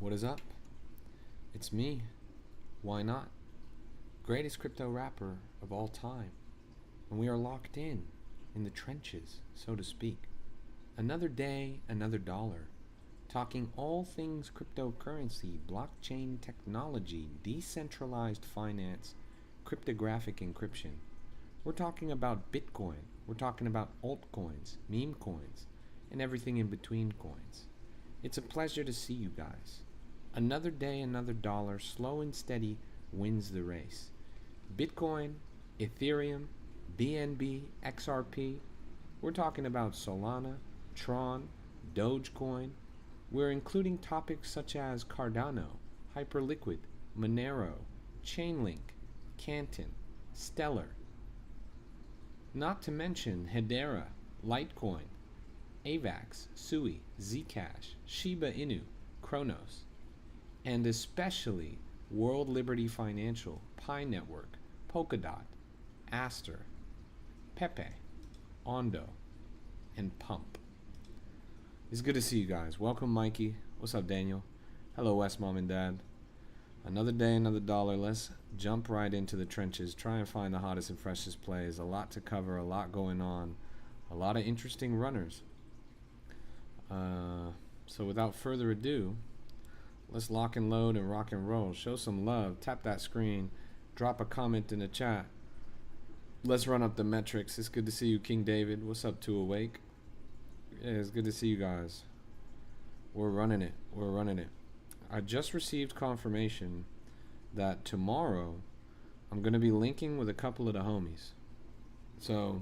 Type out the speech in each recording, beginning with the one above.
What is up? It's me. Why not? Greatest crypto rapper of all time. And we are locked in the trenches, so to speak. Another day, another dollar. Talking all things cryptocurrency, blockchain technology, decentralized finance, cryptographic encryption. We're talking about Bitcoin. We're talking about altcoins, meme coins, and everything in between coins. It's a pleasure to see you guys. Another day, another dollar, slow and steady wins the race. Bitcoin, Ethereum, BNB, XRP. We're talking about Solana, Tron, Dogecoin. We're including topics such as Cardano, Hyperliquid, Monero, Chainlink, Canton, Stellar. Not to mention Hedera, Litecoin, AVAX, Sui, Zcash, Shiba Inu, Kronos, and especially World Liberty Financial, Pi Network, Polkadot, Aster, Pepe, Ondo, and Pump. It's good to see you guys. Welcome, Mikey. What's up, Daniel? Hello, West Mom and Dad. Another day, another dollar. Let's jump right into the trenches. Try and find the hottest and freshest plays. A lot to cover, a lot going on, a lot of interesting runners. So without further ado, let's lock and load and rock and roll. Show some love. Tap that screen. Drop a comment in the chat. Let's run up the metrics. It's good to see you, King David. What's up, to Awake? Yeah, it's good to see you guys. We're running it. We're running it. I just received confirmation that tomorrow I'm going to be linking with a couple of the homies. So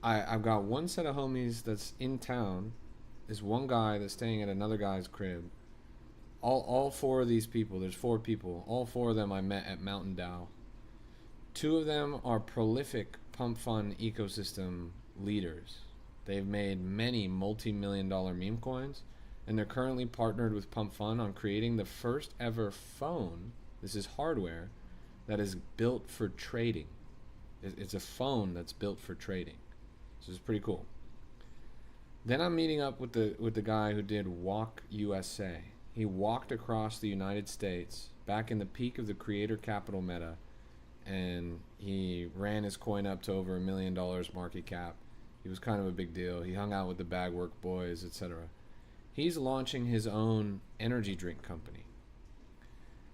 I've got one set of homies that's in town. There's one guy that's staying at another guy's crib. All four of these people, there's four people. All four of them I met at Mountain Dow. Two of them are prolific pump fund ecosystem leaders. They've made many multi-million-dollar meme coins, and they're currently partnered with Pump Fund on creating the first ever phone. This is hardware that is built for trading. It's a phone that's built for trading. So it's pretty cool. Then I'm meeting up with the guy who did Walk USA. He walked across the United States back in the peak of the creator capital meta, and he ran his coin up to over $1 million market cap. He was kind of a big deal. He hung out with the Bagwork boys, etc. He's launching his own energy drink company.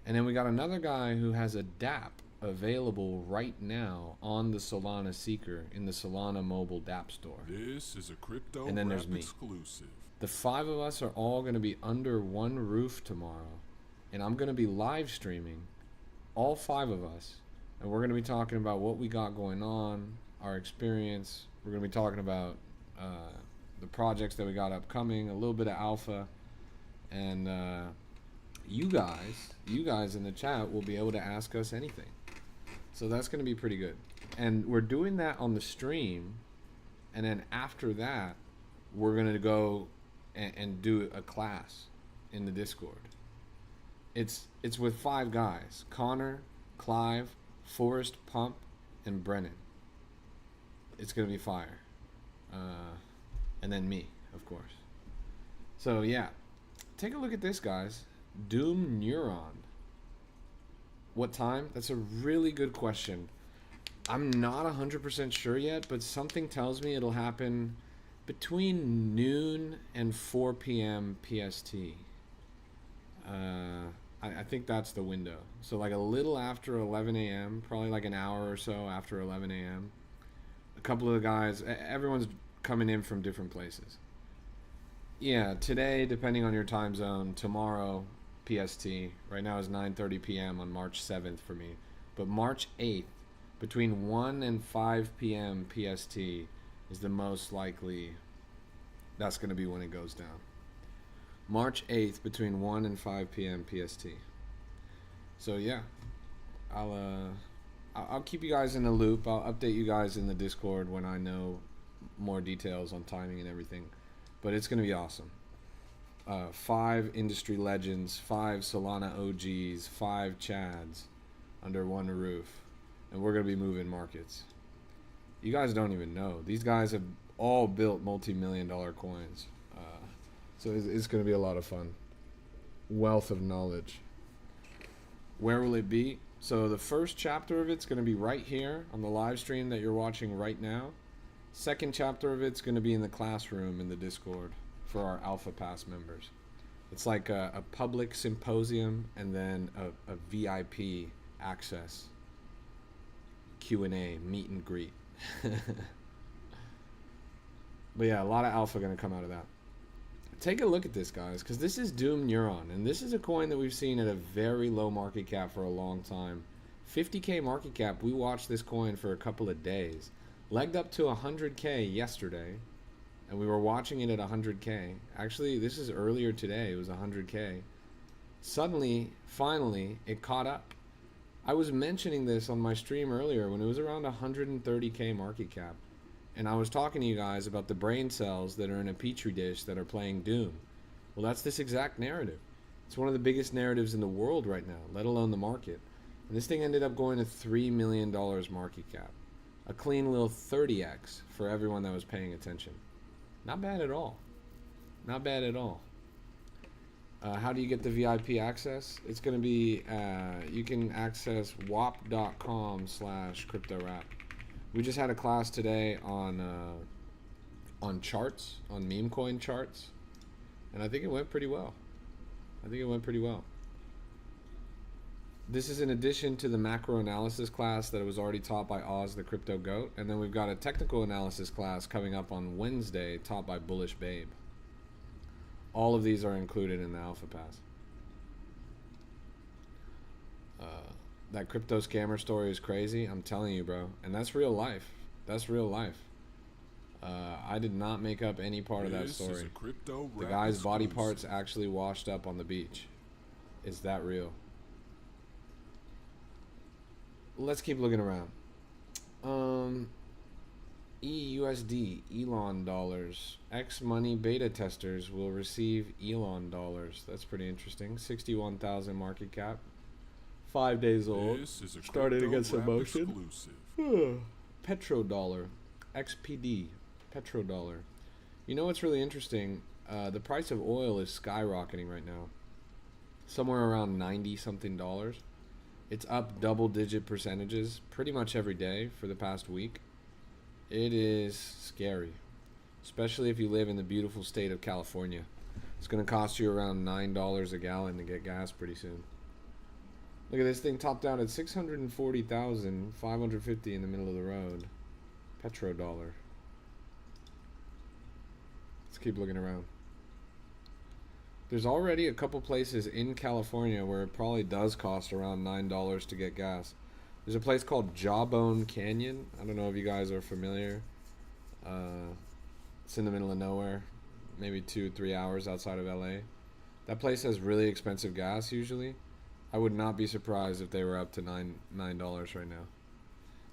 And then we got another guy who has a DApp available right now on the Solana Seeker in the Solana mobile DApp store. This is a crypto and then there's me. Exclusive. The five of us are all going to be under one roof tomorrow, and I'm going to be live streaming, all five of us, and we're going to be talking about what we got going on, our experience. We're going to be talking about the projects that we got upcoming, a little bit of alpha, and you guys in the chat will be able to ask us anything. So that's going to be pretty good. And we're doing that on the stream, and then after that, we're going to go and do a class in the Discord. It's with five guys: Connor, Clive, Forrest, Pump, and Brennan. It's going to be fire. And then me, of course. So yeah, take a look at this, guys. Doom Neuron. What time? That's a really good question. I'm not 100% sure yet, but something tells me it'll happen between noon and 4 p.m. PST. I think that's the window. So like a little after 11 a.m., probably like an hour or so after 11 a.m. A couple of the guys, everyone's coming in from different places. Yeah, today, depending on your time zone, tomorrow, PST, right now is 9:30 p.m. on March 7th for me. But March 8th, between 1 and 5 p.m. PST is the most likely. That's going to be when it goes down. March 8th, between 1 and 5 p.m. PST. So yeah, I'll keep you guys in the loop. I'll update you guys in the Discord when I know more details on timing and everything. But it's going to be awesome. 5 industry legends, 5 Solana OGs, 5 Chads under one roof. And we're going to be moving markets. You guys don't even know. These guys have all built multi-million-dollar coins. So it's going to be a lot of fun. Wealth of knowledge. Where will it be? So the first chapter of it's going to be right here on the live stream that you're watching right now. Second chapter of it's going to be in the classroom in the Discord for our Alpha Pass members. It's like a public symposium and then a VIP access Q&A, meet and greet. But yeah, a lot of alpha going to come out of that. Take a look at this, guys, because this is Doom Neuron, and this is a coin that we've seen at a very low market cap for a long time. 50k market cap. We watched this coin for a couple of days. Legged up to 100k yesterday, and we were watching it at 100k. Actually, this is earlier today. It was 100k. Suddenly, finally, it caught up. I was mentioning this on my stream earlier when it was around 130k market cap. And I was talking to you guys about the brain cells that are in a petri dish that are playing Doom. Well, that's this exact narrative. It's one of the biggest narratives in the world right now, let alone the market. And this thing ended up going to $3 million market cap. A clean little 30x for everyone that was paying attention. Not bad at all. Not bad at all. How do you get the VIP access? It's going to be, you can access wap.com/cryptorap. We just had a class today on charts, on meme coin charts, and I think it went pretty well. This is in addition to the macro analysis class that was already taught by Oz the Crypto Goat, and then we've got a technical analysis class coming up on Wednesday taught by Bullish Babe. All of these are included in the Alpha Pass. That crypto scammer story is crazy. I'm telling you, bro. And that's real life. That's real life. I did not make up any part of that story. The guy's body parts actually washed up on the beach. Is that real? Let's keep looking around. EUSD, Elon dollars. X-Money beta testers will receive Elon dollars. That's pretty interesting. 61,000 market cap. 5 days old. Started to get some motion. Petrodollar. XPD. Petrodollar. You know what's really interesting? The price of oil is skyrocketing right now. Somewhere around 90 something dollars. It's up double-digit percentages pretty much every day for the past week. It is scary, especially if you live in the beautiful state of California. It's going to cost you around $9 a gallon to get gas pretty soon. Look at this thing topped out at 640,550 in the middle of the road. Petrodollar. Let's keep looking around. There's already a couple places in California where it probably does cost around $9 to get gas. There's a place called Jawbone Canyon. I don't know if you guys are familiar. It's in the middle of nowhere, maybe 2-3 hours outside of LA. That place has really expensive gas usually. I would not be surprised if they were up to $9 right now.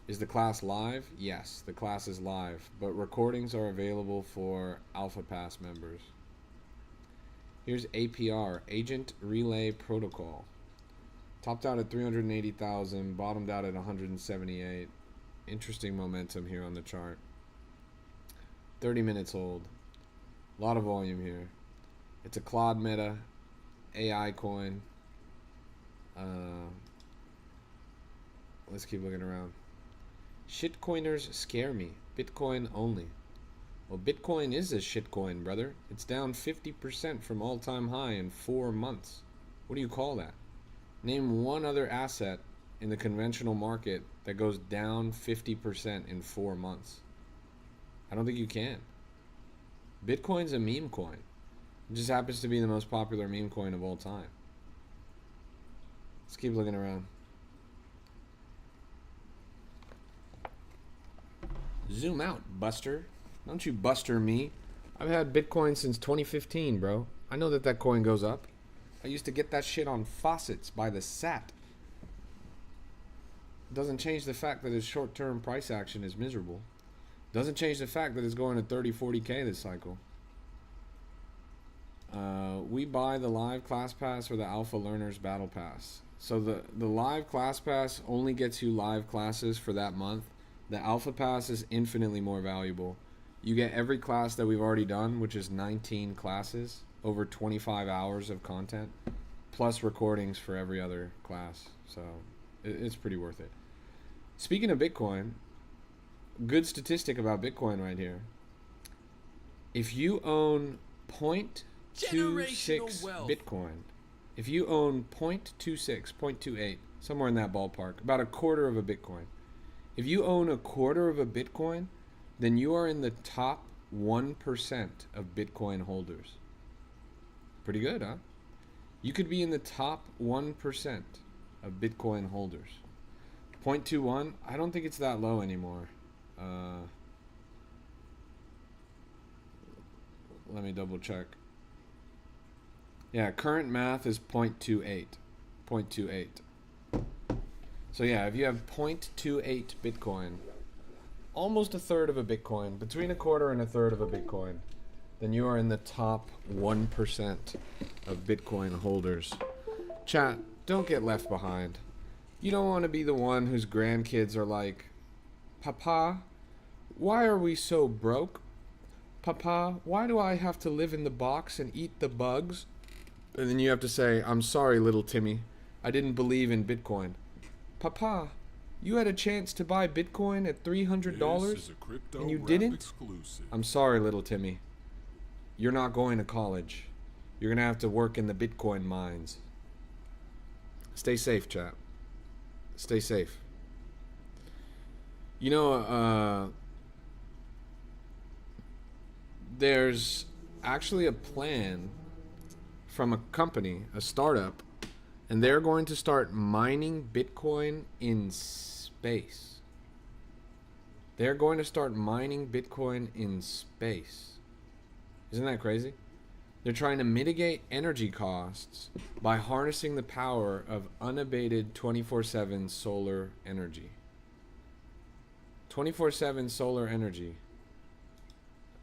Is the class live? Yes, the class is live, but recordings are available for Alpha Pass members. Here's APR, Agent Relay Protocol. Topped out at 380,000, bottomed out at 178. Interesting momentum here on the chart. 30 minutes old. A lot of volume here. It's a Claude Meta AI coin. Let's keep looking around. Shitcoiners scare me. Bitcoin only. Well, Bitcoin is a shitcoin, brother. It's down 50% from all-time high in 4 months. What do you call that? Name one other asset in the conventional market that goes down 50% in 4 months. I don't think you can. Bitcoin's a meme coin. It just happens to be the most popular meme coin of all time. Let's keep looking around. Zoom out, Buster. Don't you buster me. I've had Bitcoin since 2015, bro. I know that coin goes up. I used to get that shit on faucets by the SAT. Doesn't change the fact that its short-term price action is miserable. Doesn't change the fact that it's going to 30, 40K this cycle. We buy the live class pass or the Alpha Learners Battle Pass. So the live class pass only gets you live classes for that month. The Alpha Pass is infinitely more valuable. You get every class that we've already done, which is 19 classes. over 25 hours of content, plus recordings for every other class. So it's pretty worth it. Speaking of Bitcoin, good statistic about Bitcoin right here. If you own 0.26 Bitcoin, if you own 0.26, 0.28, somewhere in that ballpark, about a quarter of a Bitcoin. If you own a quarter of a Bitcoin, then you are in the top 1% of Bitcoin holders. Pretty good, huh? You could be in the top 1% of Bitcoin holders. 0.21, I don't think it's that low anymore. Let me double check. Yeah, current math is 0.28. 0.28. So yeah, if you have 0.28 Bitcoin, almost a third of a Bitcoin, between a quarter and a third of a Bitcoin, then you are in the top 1% of Bitcoin holders. Chat, don't get left behind. You don't want to be the one whose grandkids are like, Papa, why are we so broke? Papa, why do I have to live in the box and eat the bugs? And then you have to say, I'm sorry, little Timmy. I didn't believe in Bitcoin. Papa, you had a chance to buy Bitcoin at $300 and you didn't? Exclusive. I'm sorry, little Timmy. You're not going to college. You're going to have to work in the Bitcoin mines. Stay safe, chat. Stay safe. You know, there's actually a plan from a company, a startup, and they're going to start mining Bitcoin in space. They're going to start mining Bitcoin in space. Isn't that crazy? They're trying to mitigate energy costs by harnessing the power of unabated 24/7 solar energy. 24/7 solar energy.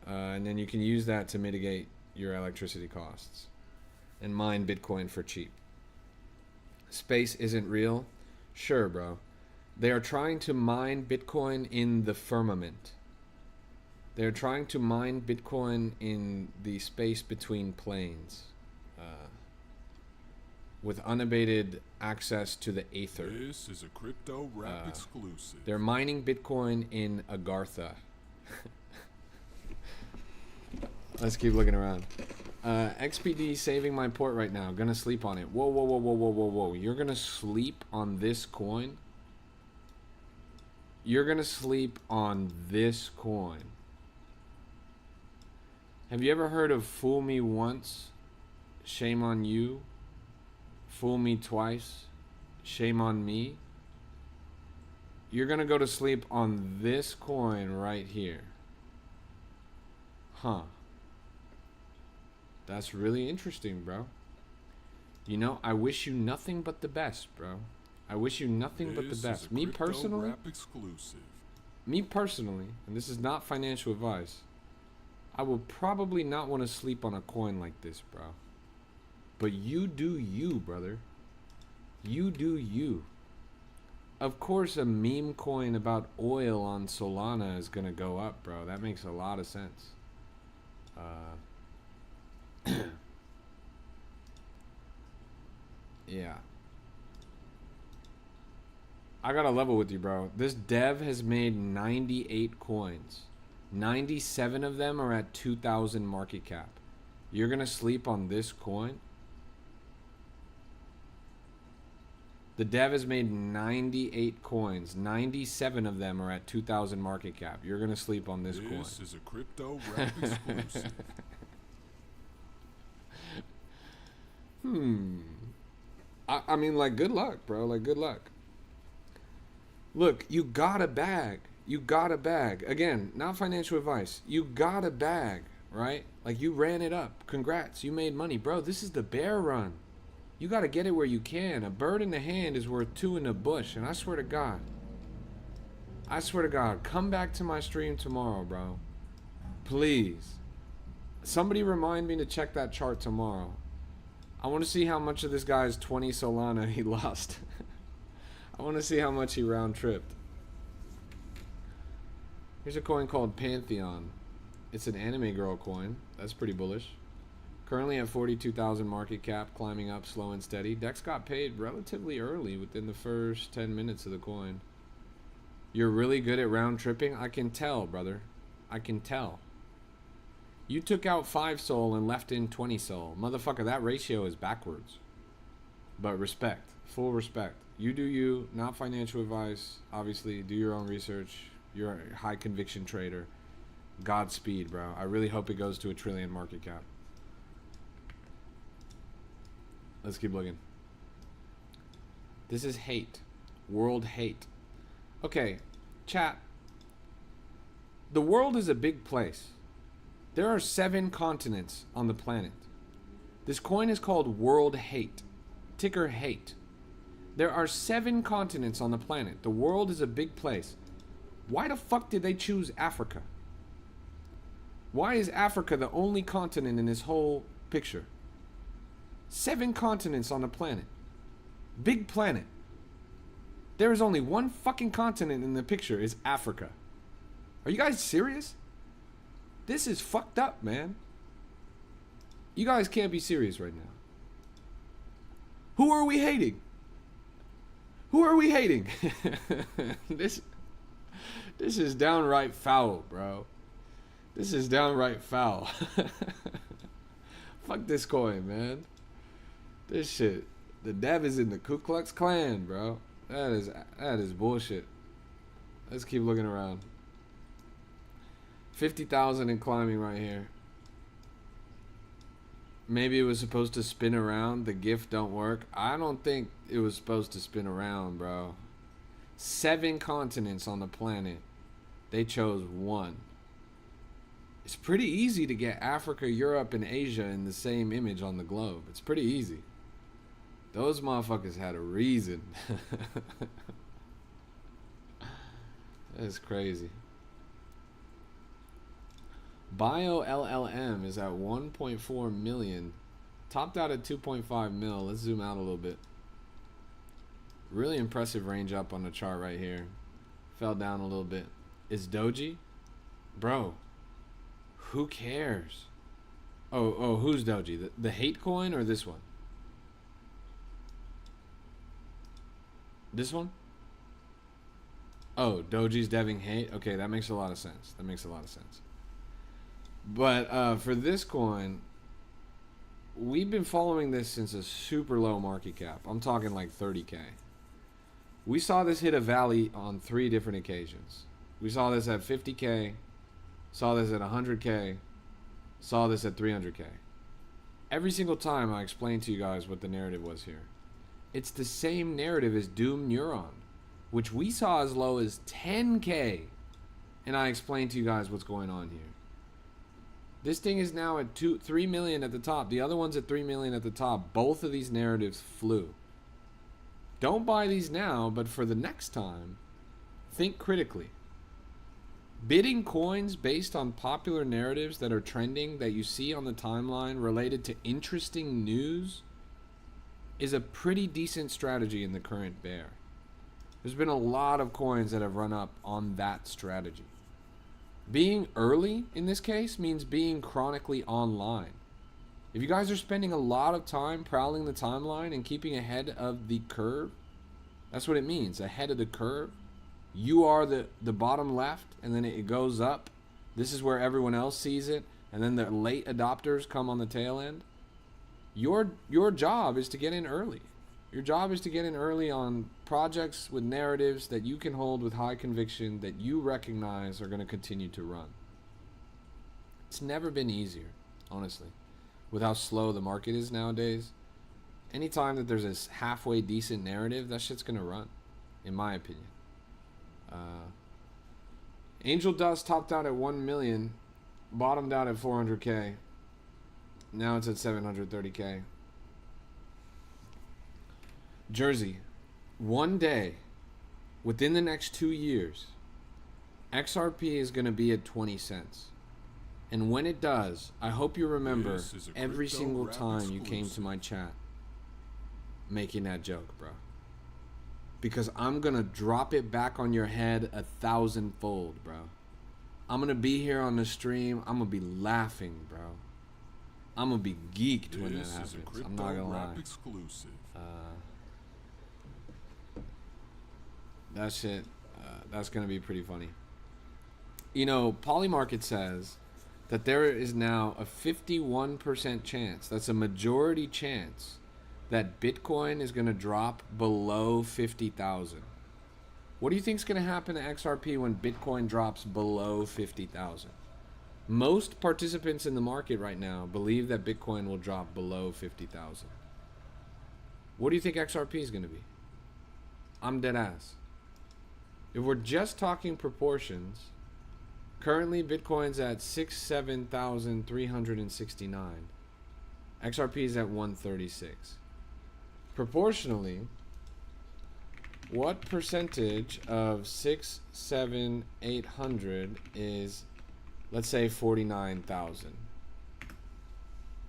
And then you can use that to mitigate your electricity costs and mine Bitcoin for cheap. Space isn't real? Sure, bro. They are trying to mine Bitcoin in the firmament. They're trying to mine Bitcoin in the space between planes, with unabated access to the Aether. This is a crypto rap exclusive. They're mining Bitcoin in Agartha. Let's keep looking around. XPD saving my port right now. Gonna sleep on it. Whoa, whoa, whoa, whoa, whoa, whoa, whoa. You're gonna sleep on this coin? You're gonna sleep on this coin. Have you ever heard of fool me once, shame on you? Fool me twice, shame on me? You're gonna go to sleep on this coin right here. Huh. That's really interesting, bro. You know, I wish you nothing but the best, bro. I wish you nothing but the best. Me personally, and this is not financial advice, I would probably not want to sleep on a coin like this, bro. But you do you, brother. You do you. Of course, a meme coin about oil on Solana is going to go up, bro. That makes a lot of sense. Yeah. I gotta level with you, bro. This dev has made 98 coins. 97 of them are at 2,000 market cap. You're gonna sleep on this coin? The dev has made 98 coins. 97 of them are at 2,000 market cap. You're gonna sleep on this coin. This is a crypto rap exclusive. I mean, like, good luck, bro. Like, good luck. Look, you got a bag. You got a bag. Again, not financial advice. You got a bag, right? Like, you ran it up. Congrats. You made money. Bro, this is the bear run. You got to get it where you can. A bird in the hand is worth two in the bush. And I swear to God, come back to my stream tomorrow, bro. Please. Somebody remind me to check that chart tomorrow. I want to see how much of this guy's 20 Solana he lost. I want to see how much he round tripped. Here's a coin called Pantheon. It's an anime girl coin. That's pretty bullish. Currently at 42,000 market cap, climbing up slow and steady. Dex got paid relatively early within the first 10 minutes of the coin. You're really good at round tripping? I can tell, brother. I can tell. You took out 5 soul and left in 20 soul. Motherfucker, that ratio is backwards. But respect. Full respect. You do you. Not financial advice. Obviously, do your own research. You're a high conviction trader. Godspeed, bro. I really hope it goes to 1 trillion market cap. Let's keep looking. This is hate. World hate. Okay, chat. The world is a big place. There are 7 continents on the planet. This coin is called World Hate. Ticker hate. There are 7 continents on the planet. The world is a big place. Why the fuck did they choose Africa? Why is Africa the only continent in this whole picture? 7 continents on the planet. Big planet. There is only one fucking continent in the picture. Is Africa. Are you guys serious? This is fucked up, man. You guys can't be serious right now. Who are we hating? Who are we hating? This is downright foul, bro. This is downright foul. Fuck this coin, man. This shit. The dev is in the Ku Klux Klan, bro. That is bullshit. Let's keep looking around. 50,000 and climbing right here. Maybe it was supposed to spin around. The GIF don't work. I don't think it was supposed to spin around, bro. 7 continents on the planet. They chose 1. It's pretty easy to get Africa, Europe, and Asia in the same image on the globe. It's pretty easy. Those motherfuckers had a reason. That's crazy. Bio LLM is at 1.4 million. Topped out at 2.5 mil. Let's zoom out a little bit. Really impressive range up on the chart right here. Fell down a little bit. Is Doji? Bro, who cares? Oh, who's Doji? The hate coin or this one? This one? Oh, Doji's deving hate? Okay, that makes a lot of sense. That makes a lot of sense. But for this coin, we've been following this since a super low market cap. I'm talking like 30K. We saw this hit a valley on 3 different occasions. We saw this at 50K, saw this at 100K, saw this at 300K. Every single time I explained to you guys what the narrative was here. It's the same narrative as Doom Neuron, which we saw as low as 10K. And I explained to you guys what's going on here. This thing is now at 3 million at the top. The other one's at 3 million at the top. Both of these narratives flew. Don't buy these now, but for the next time, think critically. Bidding coins based on popular narratives that are trending that you see on the timeline related to interesting news is a pretty decent strategy in the current bear. There's been a lot of coins that have run up on that strategy. Being early in this case means being chronically online. If you guys are spending a lot of time prowling the timeline and keeping ahead of the curve, that's what it means, ahead of the curve. You are the bottom left, and then it goes up. This is where everyone else sees it, and then the late adopters come on the tail end. Your job is to get in early. Your job is to get in early on projects with narratives that you can hold with high conviction that you recognize are going to continue to run. It's never been easier, honestly, with how slow the market is nowadays. Anytime that there's a halfway decent narrative, that shit's going to run, in my opinion. Angel Dust topped out at 1 million, bottomed out at 400K. Now it's at 730K. Jersey, one day, within the next 2 years, XRP is going to be at 20 cents. And when it does, I hope you remember every single time you came to my chat making that joke, bro. Because I'm going to drop it back on your head 1,000-fold, bro. I'm going to be here on the stream. I'm going to be laughing, bro. I'm gonna be geeked when that This is a happens. Crypto I'm not gonna Rap lie. exclusive. That shit, that's gonna be pretty funny. You know, Polymarket says that there is now a 51% chance, that's a majority chance, that Bitcoin is gonna drop below 50,000. What do you think is gonna happen to XRP when Bitcoin drops below 50,000? Most participants in the market right now believe that Bitcoin will drop below 50,000. What do you think XRP is gonna be? I'm dead ass. If we're just talking proportions, currently Bitcoin's at 67,369. XRP is at 136. Proportionally, what percentage of 800 is, let's say, 49,000?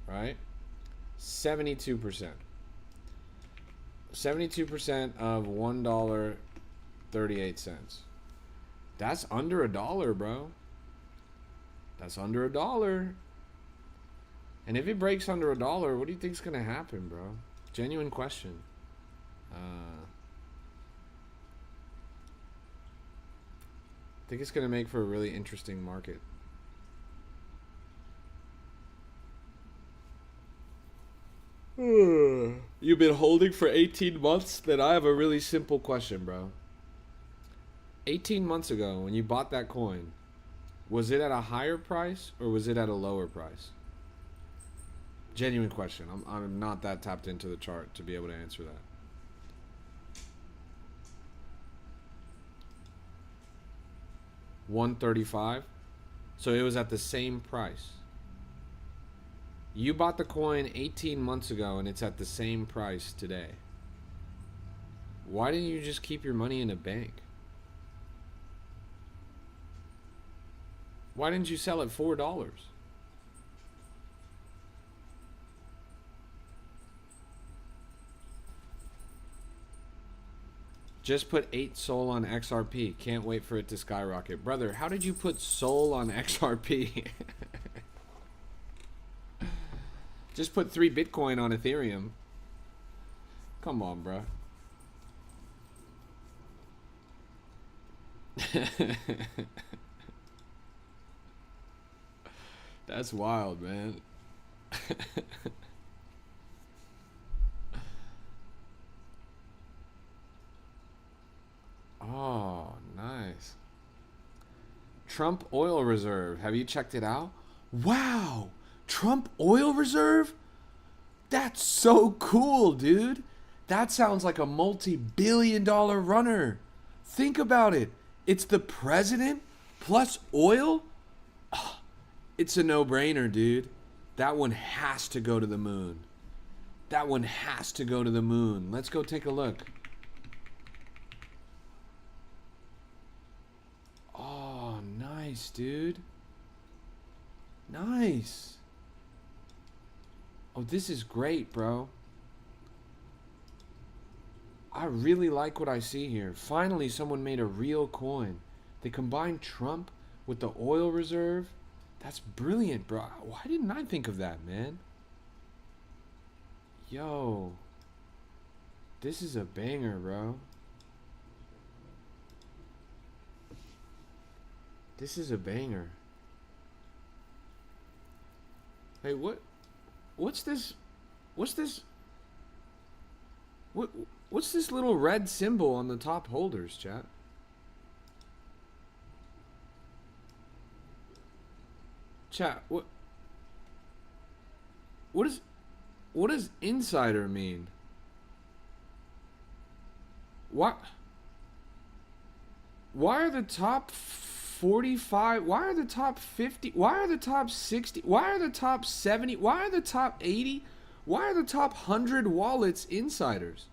Right? 72%. 72% of $1.38. That's under $1, bro. That's under $1. And if it breaks under $1, what do you think's gonna happen, bro? Genuine question. I think it's gonna make for a really interesting market. You've been holding for 18 months? Then I have a really simple question, bro. 18 months ago, when you bought that coin, was it at a higher price or was it at a lower price? Genuine question. I'm not that tapped into the chart to be able to answer that. $135. So it was at the same price. You bought the coin 18 months ago and it's at the same price today. Why didn't you just keep your money in a bank? Why didn't you sell at $4? Just put 8 SOL on XRP. Can't wait for it to skyrocket. Brother, how did you put SOL on XRP? Just put 3 Bitcoin on Ethereum. Come on, bro. That's wild, man. Oh, nice. Trump oil reserve. Have you checked it out? Wow. Trump oil reserve? That's so cool, dude. That sounds like a multi-billion-dollar runner. Think about it. It's the president plus oil? It's a no-brainer, dude. That one has to go to the moon. That one has to go to the moon. Let's go take a look. Oh, nice, dude. Nice. Oh, this is great, bro. I really like what I see here. Finally, someone made a real coin. They combined Trump with the oil reserve. That's brilliant, bro. Why didn't I think of that, man? Yo. This is a banger, bro. This is a banger. Hey, what's this? What's this? What's this little red symbol on the top holders, chat? Chat, what does insider mean? Why are the top 45, why are the top 50, why are the top 60, why are the top 70, why are the top 80, why are the top 100 wallets insiders?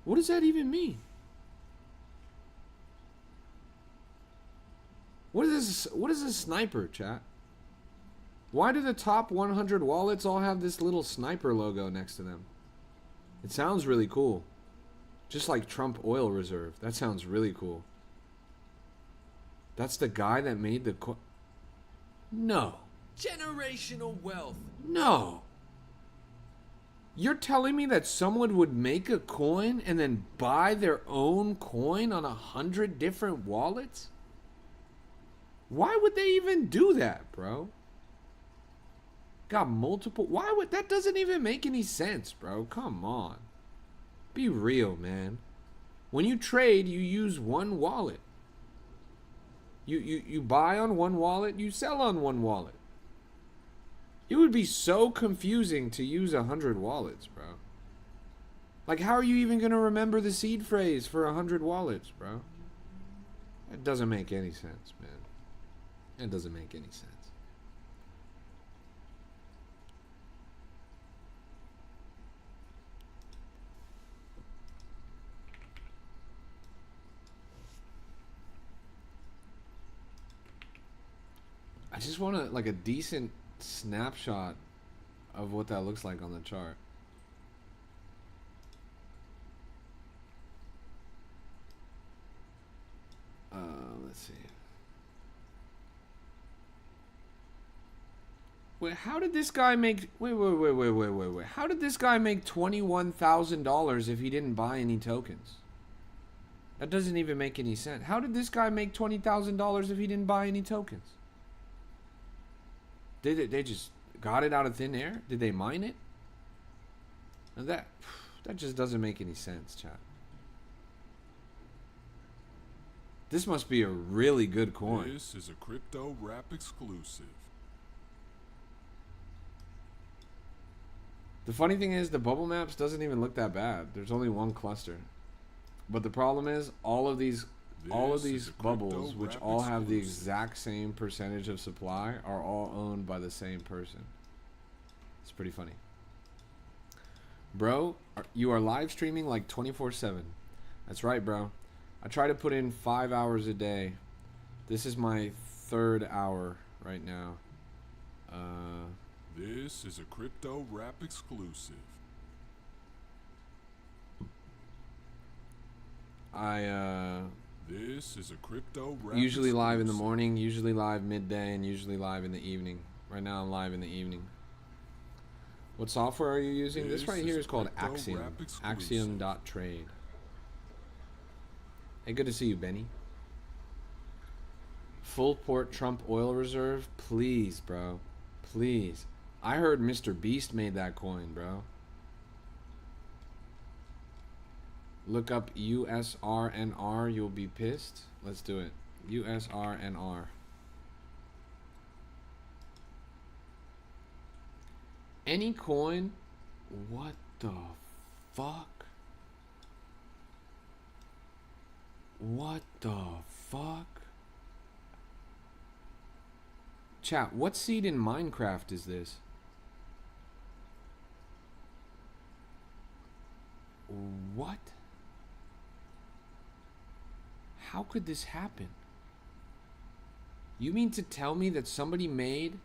What does that even mean? What is a sniper, chat? Why do the top 100 wallets all have this little sniper logo next to them? It sounds really cool. Just like Trump oil reserve. That sounds really cool. That's the guy that made the No. Generational wealth. No. You're telling me that someone would make a coin and then buy their own coin on 100 different wallets? Why would they even do that, bro? Got multiple. Why would that? Doesn't even make any sense, bro. Come on. Be real, man. When you trade, you use one wallet. You buy on one wallet, you sell on one wallet. It would be so confusing to use 100 wallets, bro. Like, how are you even going to remember the seed phrase for 100 wallets, bro? It doesn't make any sense, man. It doesn't make any sense. I just want like a decent snapshot of what that looks like on the chart. Let's see. Wait, how did this guy make? Wait. How did this guy make $21,000 if he didn't buy any tokens? That doesn't even make any sense. How did this guy make $20,000 if he didn't buy any tokens? They just got it out of thin air? Did they mine it? And that just doesn't make any sense, chat. This must be a really good coin. This is a crypto rap exclusive. The funny thing is, the bubble maps doesn't even look that bad. There's only one cluster. But the problem is, all of these bubbles, which all have the exact same percentage of supply, are all owned by the same person. It's pretty funny. Bro, you are live streaming like 24/7. That's right, bro. I try to put in 5 hours a day. This is my 3rd hour right now. This is a crypto rap exclusive. This is a crypto rap Usually exclusive. live in the morning, usually live midday, and usually live in the evening. Right now I'm live in the evening. What software are you using? This right here is called Axiom. Axiom.trade. Hey, good to see you, Benny. Full port Trump oil reserve? Please, bro. Please. I heard Mr. Beast made that coin, bro. Look up USRNR. You'll be pissed. Let's do it. USRNR. Any coin? What the fuck? What the fuck? Chat, what seed in Minecraft is this? What? How could this happen? You mean to tell me that somebody made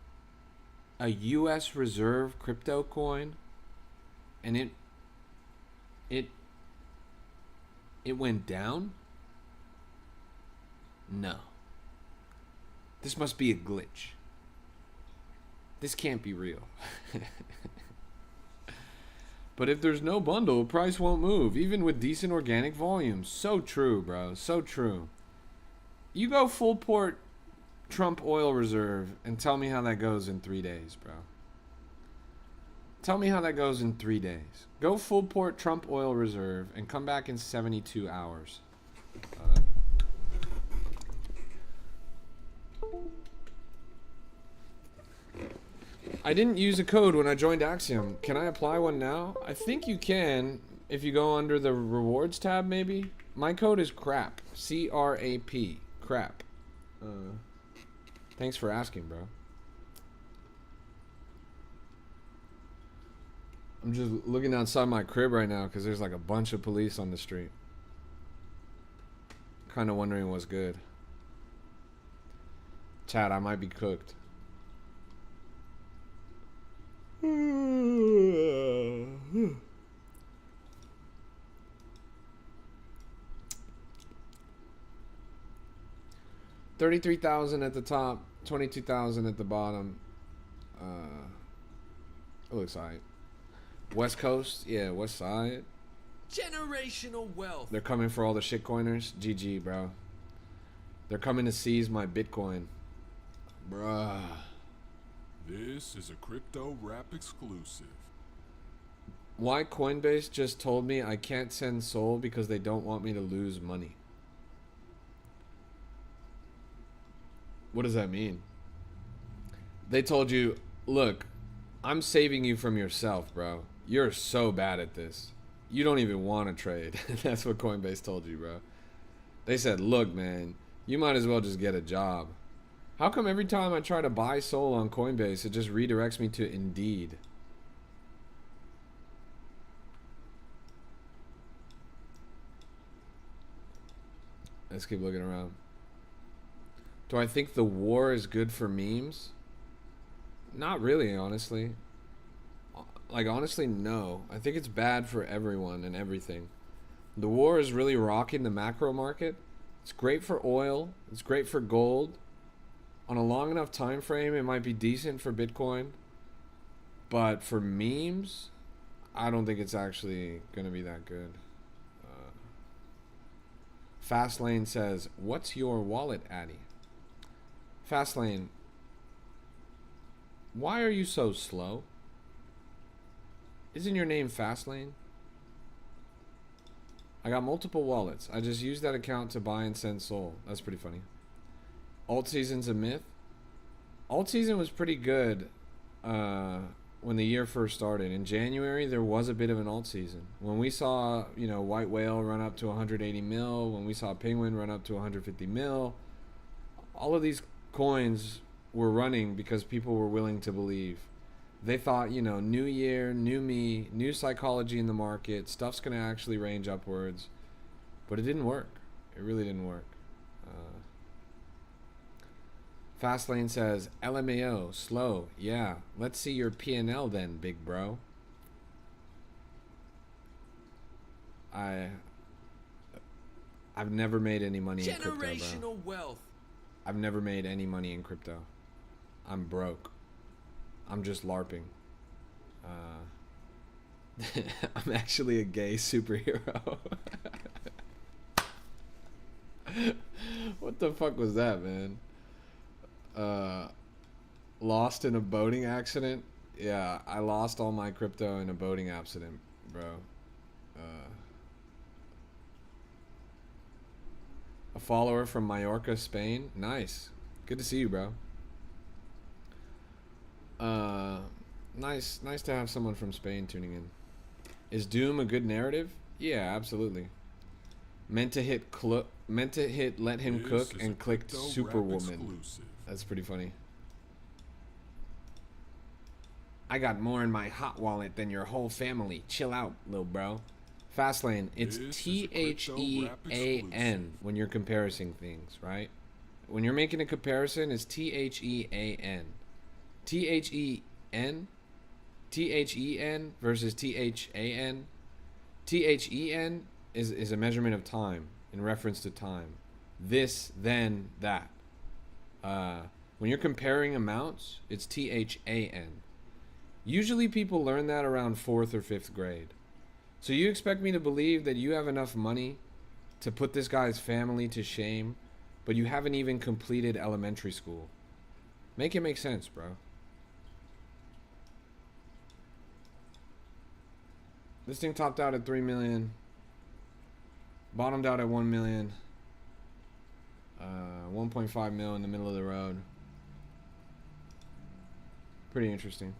a US reserve crypto coin and it went down? No. This must be a glitch. This can't be real. But if there's no bundle, price won't move, even with decent organic volumes. So true, bro. So true. You go full port Trump oil reserve and tell me how that goes in 3 days, bro. Tell me how that goes in 3 days. Go full port Trump oil reserve and come back in 72 hours. I didn't use a code when I joined Axiom. Can I apply one now? I think you can if you go under the rewards tab, maybe. My code is CRAP. C-R-A-P. CRAP. Thanks for asking, bro. I'm just looking outside my crib right now because there's like a bunch of police on the street. Kind of wondering what's good. Chat, I might be cooked. $33,000 at the top. 22,000 at the bottom. It looks alright. West Coast, yeah, West Side. Generational wealth. They're coming for all the shitcoiners. GG, bro. They're coming to seize my Bitcoin. Bruh. This is a crypto rap exclusive. Why Coinbase just told me I can't send Sol because they don't want me to lose money. What does that mean? They told you, look, I'm saving you from yourself, bro. You're so bad at this. You don't even want to trade. That's what Coinbase told you, bro. They said, look, man, you might as well just get a job. How come every time I try to buy Sol on Coinbase, it just redirects me to Indeed? Let's keep looking around. Do I think the war is good for memes? Not really, honestly. Like, honestly, no. I think it's bad for everyone and everything. The war is really rocking the macro market. It's great for oil. It's great for gold. On a long enough time frame, it might be decent for Bitcoin. But for memes, I don't think it's actually going to be that good. Fastlane says, what's your wallet, Addy? Fastlane, why are you so slow? Isn't your name Fastlane? I got multiple wallets. I just used that account to buy and send Sol. That's pretty funny. Alt season's a myth. Alt season was pretty good when the year first started. In January, there was a bit of an alt season. When we saw, White Whale run up to 180 mil, when we saw Penguin run up to 150 mil, all of these coins were running because people were willing to believe. They thought, new year, new me, new psychology in the market, stuff's going to actually range upwards. But it didn't work. It really didn't work. Fastlane says, LMAO, slow. Yeah, let's see your P&L then, big bro. I've never made any money in crypto, bro. Generational wealth. I've never made any money in crypto. I'm broke. I'm just LARPing. I'm actually a gay superhero. What the fuck was that, man? Lost in a boating accident? Yeah, I lost all my crypto in a boating accident, bro. A follower from Mallorca, Spain. Nice. Good to see you, bro. Nice to have someone from Spain tuning in. Is Doom a good narrative? Yeah, absolutely. Meant to hit let him cook and clicked Superwoman. That's pretty funny. I got more in my hot wallet than your whole family. Chill out, little bro. Fastlane, it's THEAN when you're comparing things, right? When you're making a comparison, it's THEAN. THEN versus THAN. THEN is a measurement of time in reference to time. This, then, that. When you're comparing amounts, it's THAN. Usually people learn that around 4th or 5th grade. So you expect me to believe that you have enough money to put this guy's family to shame, but you haven't even completed elementary school. Make it make sense, bro. This thing topped out at 3 million. Bottomed out at 1 million. 1.5 mil in the middle of the road. Pretty interesting.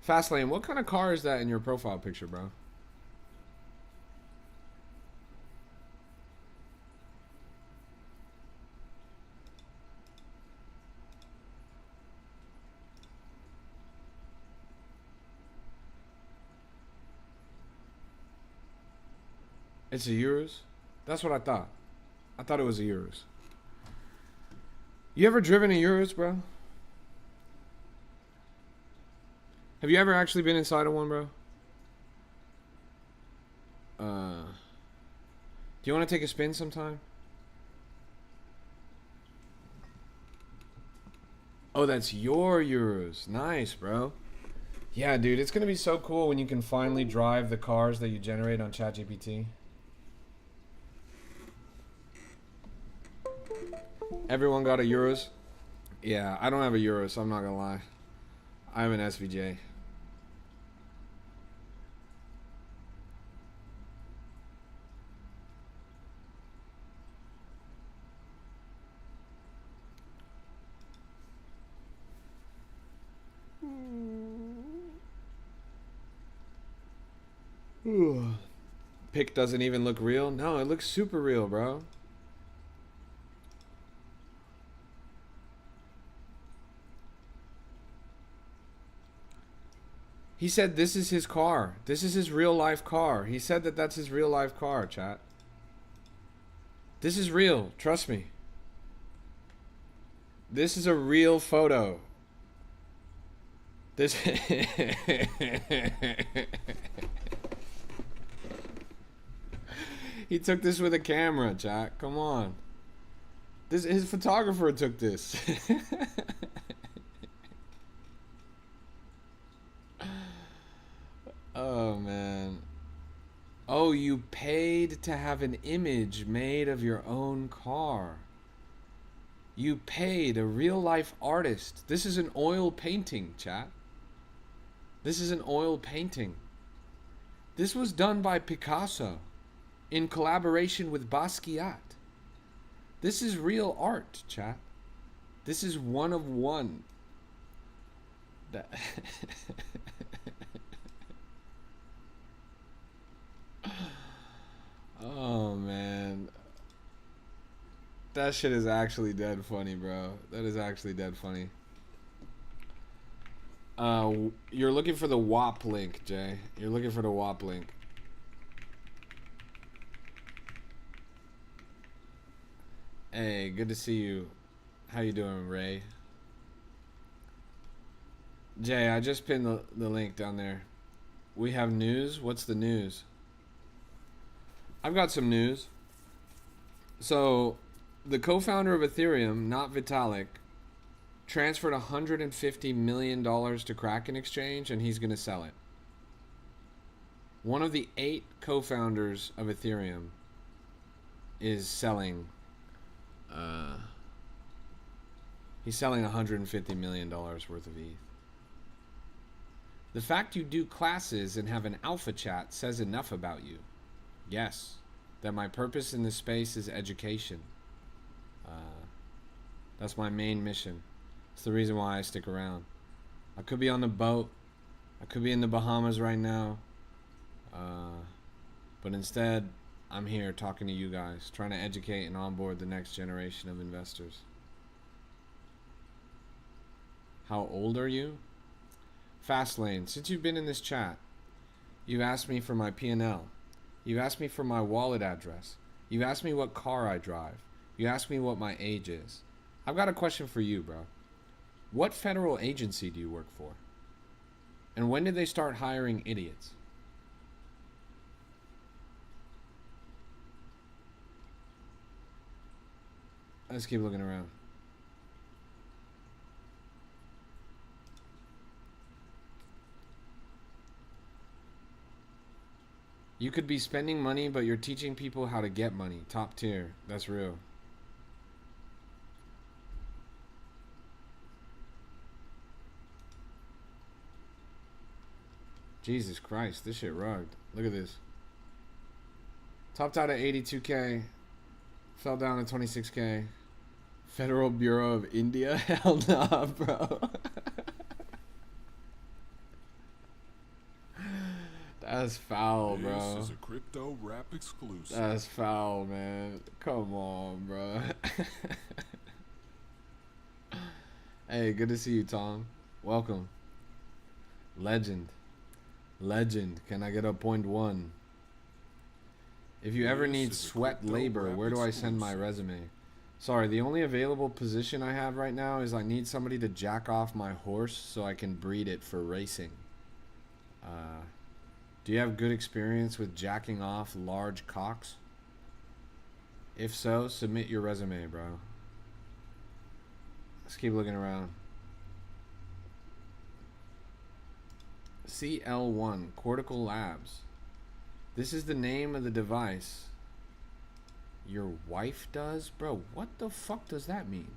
Fastlane, what kind of car is that in your profile picture, bro? It's a Urus? That's what I thought. I thought it was a Urus. You ever driven a Urus, bro? Have you ever actually been inside of one, bro? Do you want to take a spin sometime? Oh, that's your euros. Nice, bro. Yeah, dude, it's gonna be so cool when you can finally drive the cars that you generate on ChatGPT. Everyone got a euros? Yeah, I don't have a euro, so I'm not gonna lie. I have an SVJ. Pic doesn't even look real? No, it looks super real, bro. He said this is his car. This is his real life car. He said that that's his real life car, chat. This is real. Trust me. This is a real photo. This... He took this with a camera, chat. Come on. His photographer took this. Oh, man. Oh, you paid to have an image made of your own car. You paid a real-life artist. This is an oil painting, chat. This is an oil painting. This was done by Picasso in collaboration with Basquiat. This is real art, chat. This is one of one. That Oh, man. That shit is actually dead funny, bro. That is actually dead funny. You're looking for the WAP link, Jay. You're looking for the WAP link. Hey, good to see you. How you doing, Ray? Jay, I just pinned the link down there. We have news? What's the news? I've got some news. So, the co-founder of Ethereum, not Vitalik, transferred $150 million to Kraken Exchange, and he's going to sell it. One of the 8 co-founders of Ethereum is selling... he's selling $150 million worth of ETH. The fact you do classes and have an alpha chat says enough about you. Yes, that my purpose in this space is education. That's my main mission. It's the reason why I stick around. I could be on the boat. I could be in the Bahamas right now. But instead, I'm here talking to you guys, trying to educate and onboard the next generation of investors. How old are you? Fastlane, since you've been in this chat, you've asked me for my P&L. You've asked me for my wallet address. You've asked me what car I drive. You asked me what my age is. I've got a question for you, bro. What federal agency do you work for? And when did they start hiring idiots? Let's keep looking around. You could be spending money, but you're teaching people how to get money. Top tier. That's real. Jesus Christ, this shit rugged. Look at this. Topped out at 82K. Fell down to 26K. Federal Bureau of India? Hell nah, bro. That's foul, bro. This is a crypto rap exclusive. That's foul, man. Come on, bro. Hey, good to see you, Tom. Welcome. Legend. Legend. Can I get a .1? If you ever need sweat labor, where do I send my resume? Sorry, the only available position I have right now is I need somebody to jack off my horse so I can breed it for racing. Do you have good experience with jacking off large cocks? If so, submit your resume, bro. Let's keep looking around. CL1 Cortical Labs. This is the name of the device. Your wife does? Bro, what the fuck does that mean?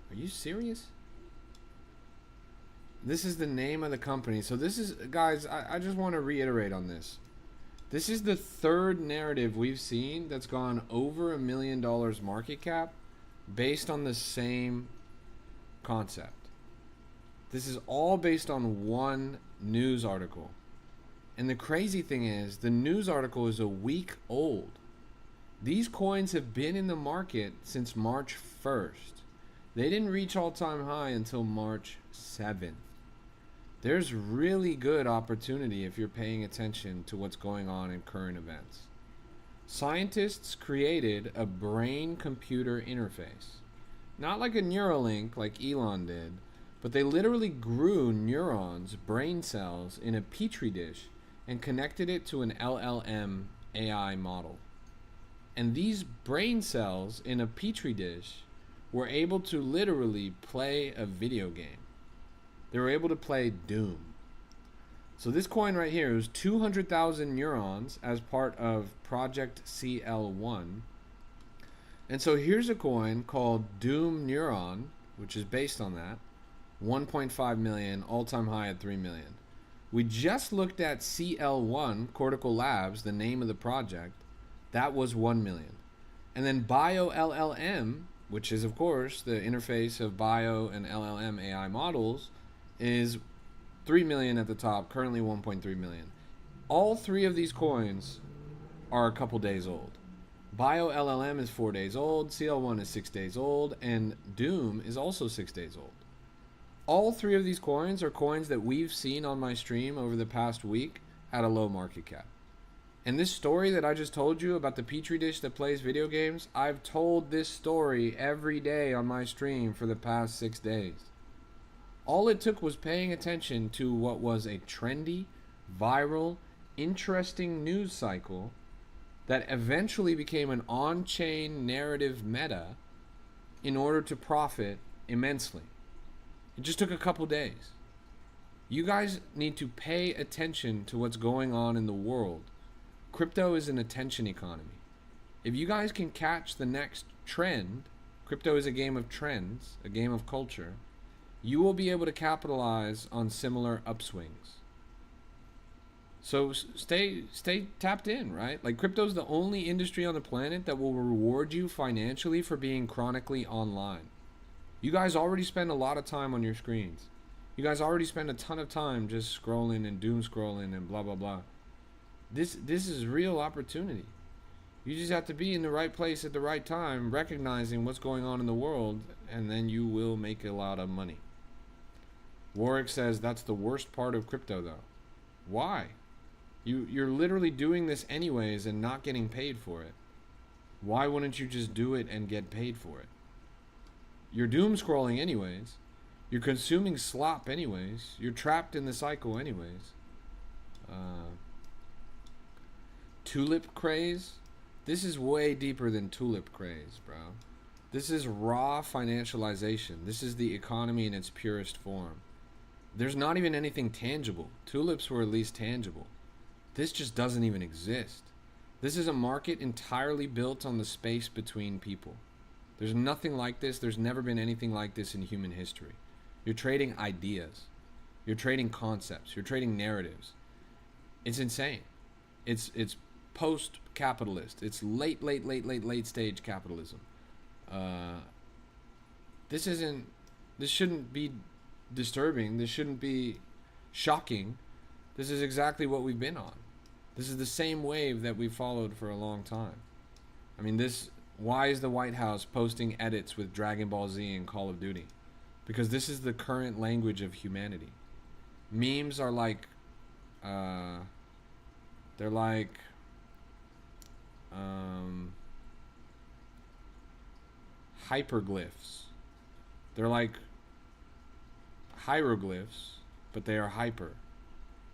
Are you serious? This is the name of the company. So this is, guys, I just want to reiterate on this. This is the third narrative we've seen that's gone over $1 million market cap based on the same concept. This is all based on one news article. And the crazy thing is, the news article is a week old. These coins have been in the market since March 1st. They didn't reach all-time high until March 7th. There's really good opportunity if you're paying attention to what's going on in current events. Scientists created a brain-computer interface. Not like a Neuralink like Elon did, but they literally grew neurons, brain cells, in a petri dish and connected it to an LLM AI model. And these brain cells in a petri dish were able to literally play a video game. They were able to play Doom. So this coin right here is 200,000 neurons as part of Project CL1. And so here's a coin called Doom Neuron, which is based on that. 1.5 million, all-time high at 3 million. We just looked at CL1, Cortical Labs, the name of the project. That was 1 million. And then BioLLM, which is, of course, the interface of Bio and LLM AI models, is 3 million at the top, currently 1.3 million. All three of these coins are a couple days old. BioLLM is 4 days old, CL1 is 6 days old, and Doom is also 6 days old. All three of these coins are coins that we've seen on my stream over the past week at a low market cap. And this story that I just told you about the petri dish that plays video games, I've told this story every day on my stream for the past 6 days. All it took was paying attention to what was a trendy, viral, interesting news cycle that eventually became an on-chain narrative meta in order to profit immensely. It just took a couple days. You guys need to pay attention to what's going on in the world. Crypto is an attention economy. If you guys can catch the next trend, crypto is a game of trends, a game of culture, you will be able to capitalize on similar upswings. So stay tapped in, right? Like, crypto is the only industry on the planet that will reward you financially for being chronically online. You guys already spend a lot of time on your screens. You guys already spend a ton of time just scrolling and doom scrolling and blah, blah, blah. This is real opportunity. You just have to be in the right place at the right time, recognizing what's going on in the world, and then you will make a lot of money. Warwick says that's the worst part of crypto, though. Why? You're literally doing this anyways and not getting paid for it. Why wouldn't you just do it and get paid for it? You're doom scrolling anyways. You're consuming slop anyways. You're trapped in the cycle anyways. Tulip craze? This is way deeper than tulip craze, bro. This is raw financialization. This is the economy in its purest form. There's not even anything tangible. Tulips were at least tangible. This just doesn't even exist. This is a market entirely built on the space between people. There's nothing like this. There's never been anything like this in human history. You're trading ideas. You're trading concepts. You're trading narratives. It's insane. It's post-capitalist. It's late stage capitalism. This shouldn't be disturbing. This shouldn't be shocking. This is exactly what we've been on. This is the same wave that we've followed for a long time. I mean, why is the White House posting edits with Dragon Ball Z and Call of Duty? Because this is the current language of humanity. Memes are like, they're like, hyperglyphs. They're like hieroglyphs, but they are hyper.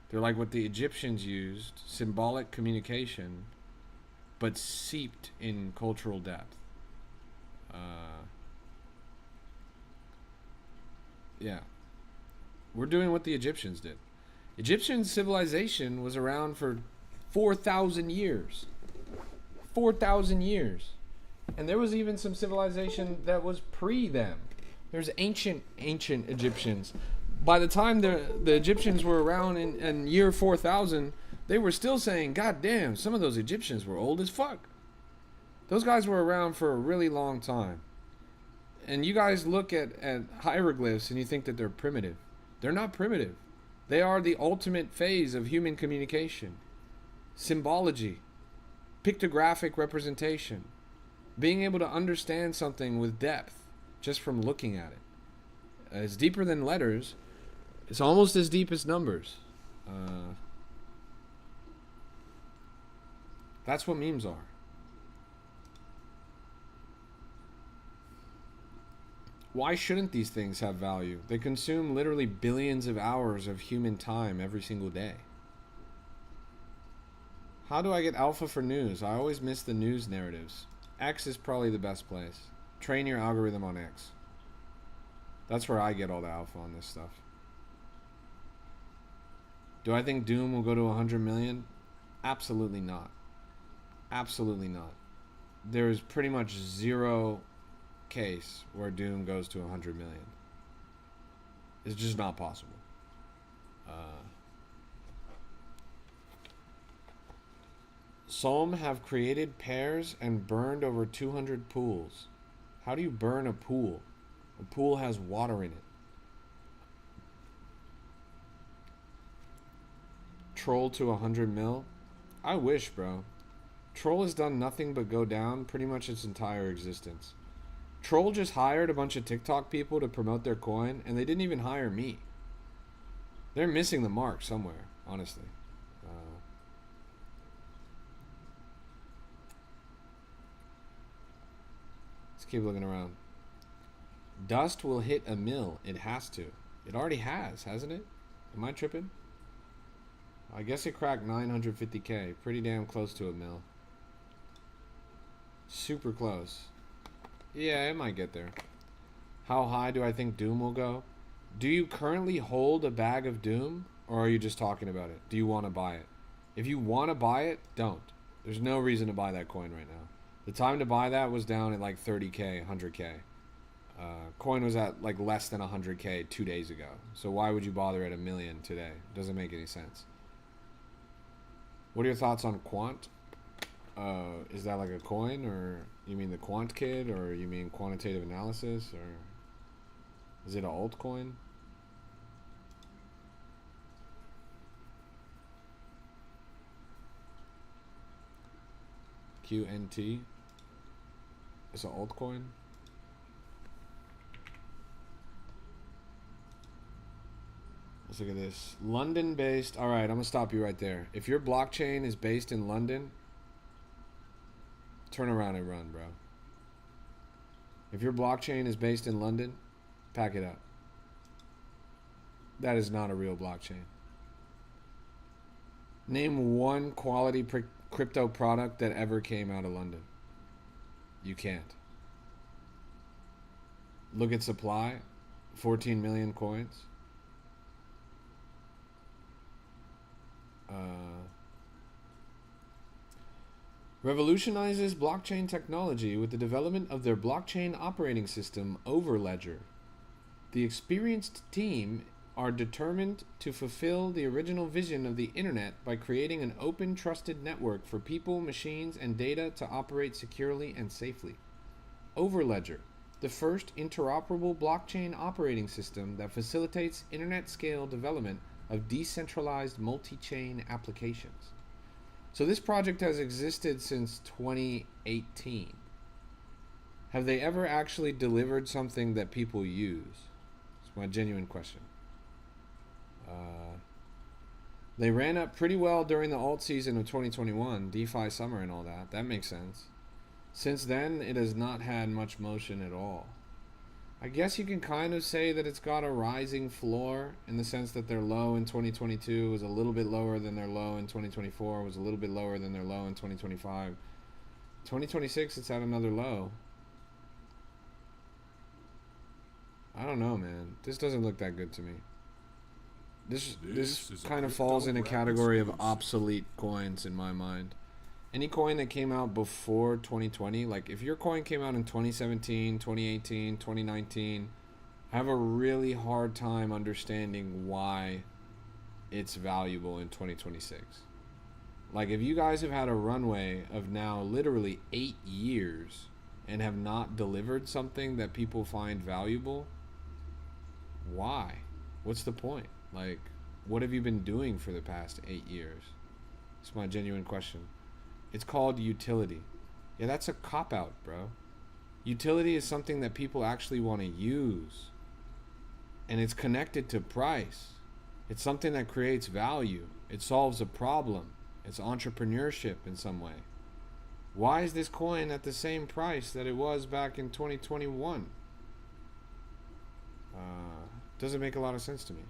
They're like what the Egyptians used, symbolic communication, but seeped in cultural depth. Yeah. We're doing what the Egyptians did. Egyptian civilization was around for 4,000 years. 4,000 years. And there was even some civilization that was pre them. There's ancient Egyptians. By the time the Egyptians were around in year 4,000, they were still saying, God damn, some of those Egyptians were old as fuck. Those guys were around for a really long time. And you guys look at hieroglyphs and you think that they're primitive. They're not primitive. They are the ultimate phase of human communication. Symbology, pictographic representation, being able to understand something with depth just from looking at it. It's deeper than letters. It's almost as deep as numbers. That's what memes are. Why shouldn't these things have value? They consume literally billions of hours of human time every single day. How do I get alpha for news? I always miss the news narratives. X is probably the best place. Train your algorithm on X. That's where I get all the alpha on this stuff. Do I think Doom will go to 100 million? Absolutely not. Absolutely not. There's pretty much zero case where Doom goes to 100 million. It's just not possible. Psalm have created pairs and burned over 200 pools. How do you burn a pool? A pool has water in it. Troll to 100 mil? I wish, bro. Troll has done nothing but go down pretty much its entire existence. Troll just hired a bunch of TikTok people to promote their coin, and they didn't even hire me. They're missing the mark somewhere, honestly. Let's keep looking around. Dust will hit a mil. It has to. It already has, hasn't it? Am I tripping? I guess it cracked 950k. Pretty damn close to a mil. Super close. Yeah, it might get there. How high do I think Doom will go? Do you currently hold a bag of Doom? Or are you just talking about it? Do you want to buy it? If you want to buy it, don't. There's no reason to buy that coin right now. The time to buy that was down at like 30k, 100k. Coin was at like less than 100k 2 days ago. So why would you bother at a million today? Doesn't make any sense. What are your thoughts on Quant? Is that like a coin, or you mean the Quant Kid, or you mean quantitative analysis, or is it an altcoin? QNT. It's an altcoin. Let's look at this. London-based. All right, I'm gonna stop you right there. If your blockchain is based in London, turn around and run, bro. If your blockchain is based in London, pack it up. That is not a real blockchain. Name one quality crypto product that ever came out of London. You can't. Look at supply. 14 million coins. Revolutionizes blockchain technology with the development of their blockchain operating system, Overledger. The experienced team are determined to fulfill the original vision of the internet by creating an open, trusted network for people, machines, and data to operate securely and safely. Overledger, the first interoperable blockchain operating system that facilitates internet-scale development of decentralized multi-chain applications. So this project has existed since 2018. Have they ever actually delivered something that people use? It's my genuine question. They ran up pretty well during the alt season of 2021, DeFi summer and all that. That makes sense. Since then, it has not had much motion at all. I guess you can kind of say that it's got a rising floor in the sense that their low in 2022 was a little bit lower than their low in 2024, was a little bit lower than their low in 2025. 2026, it's at another low. I don't know, man. This doesn't look that good to me. This is a kind of crypto falls in a rap category of exclusive. obsolete coins in my mind. Any coin that came out before 2020, like if your coin came out in 2017, 2018, 2019, I have a really hard time understanding why it's valuable in 2026. Like if you guys have had a runway of now literally 8 years and have not delivered something that people find valuable, why? What's the point? Like, what have you been doing for the past 8 years? It's my genuine question. It's called utility. Yeah, that's a cop out, bro. Utility is something that people actually want to use, and it's connected to price. It's something that creates value. It solves a problem. It's entrepreneurship in some way. Why is this coin at the same price that it was back in 2021? Doesn't make a lot of sense to me.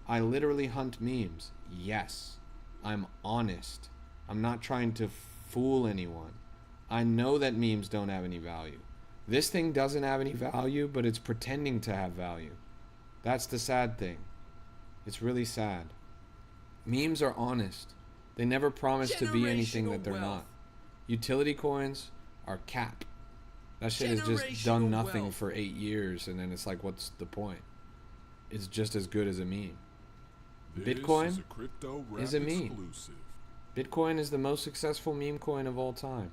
I literally hunt memes. Yes. I'm honest. I'm not trying to fool anyone. I know that memes don't have any value. This thing doesn't have any value, but it's pretending to have value. That's the sad thing. It's really sad. Memes are honest. They never promise to be anything that they're not. Utility coins are cap. That shit has just done nothing for 8 years, and then it's like, what's the point? It's just as good as a meme. Bitcoin is a meme. Exclusive. Bitcoin is the most successful meme coin of all time.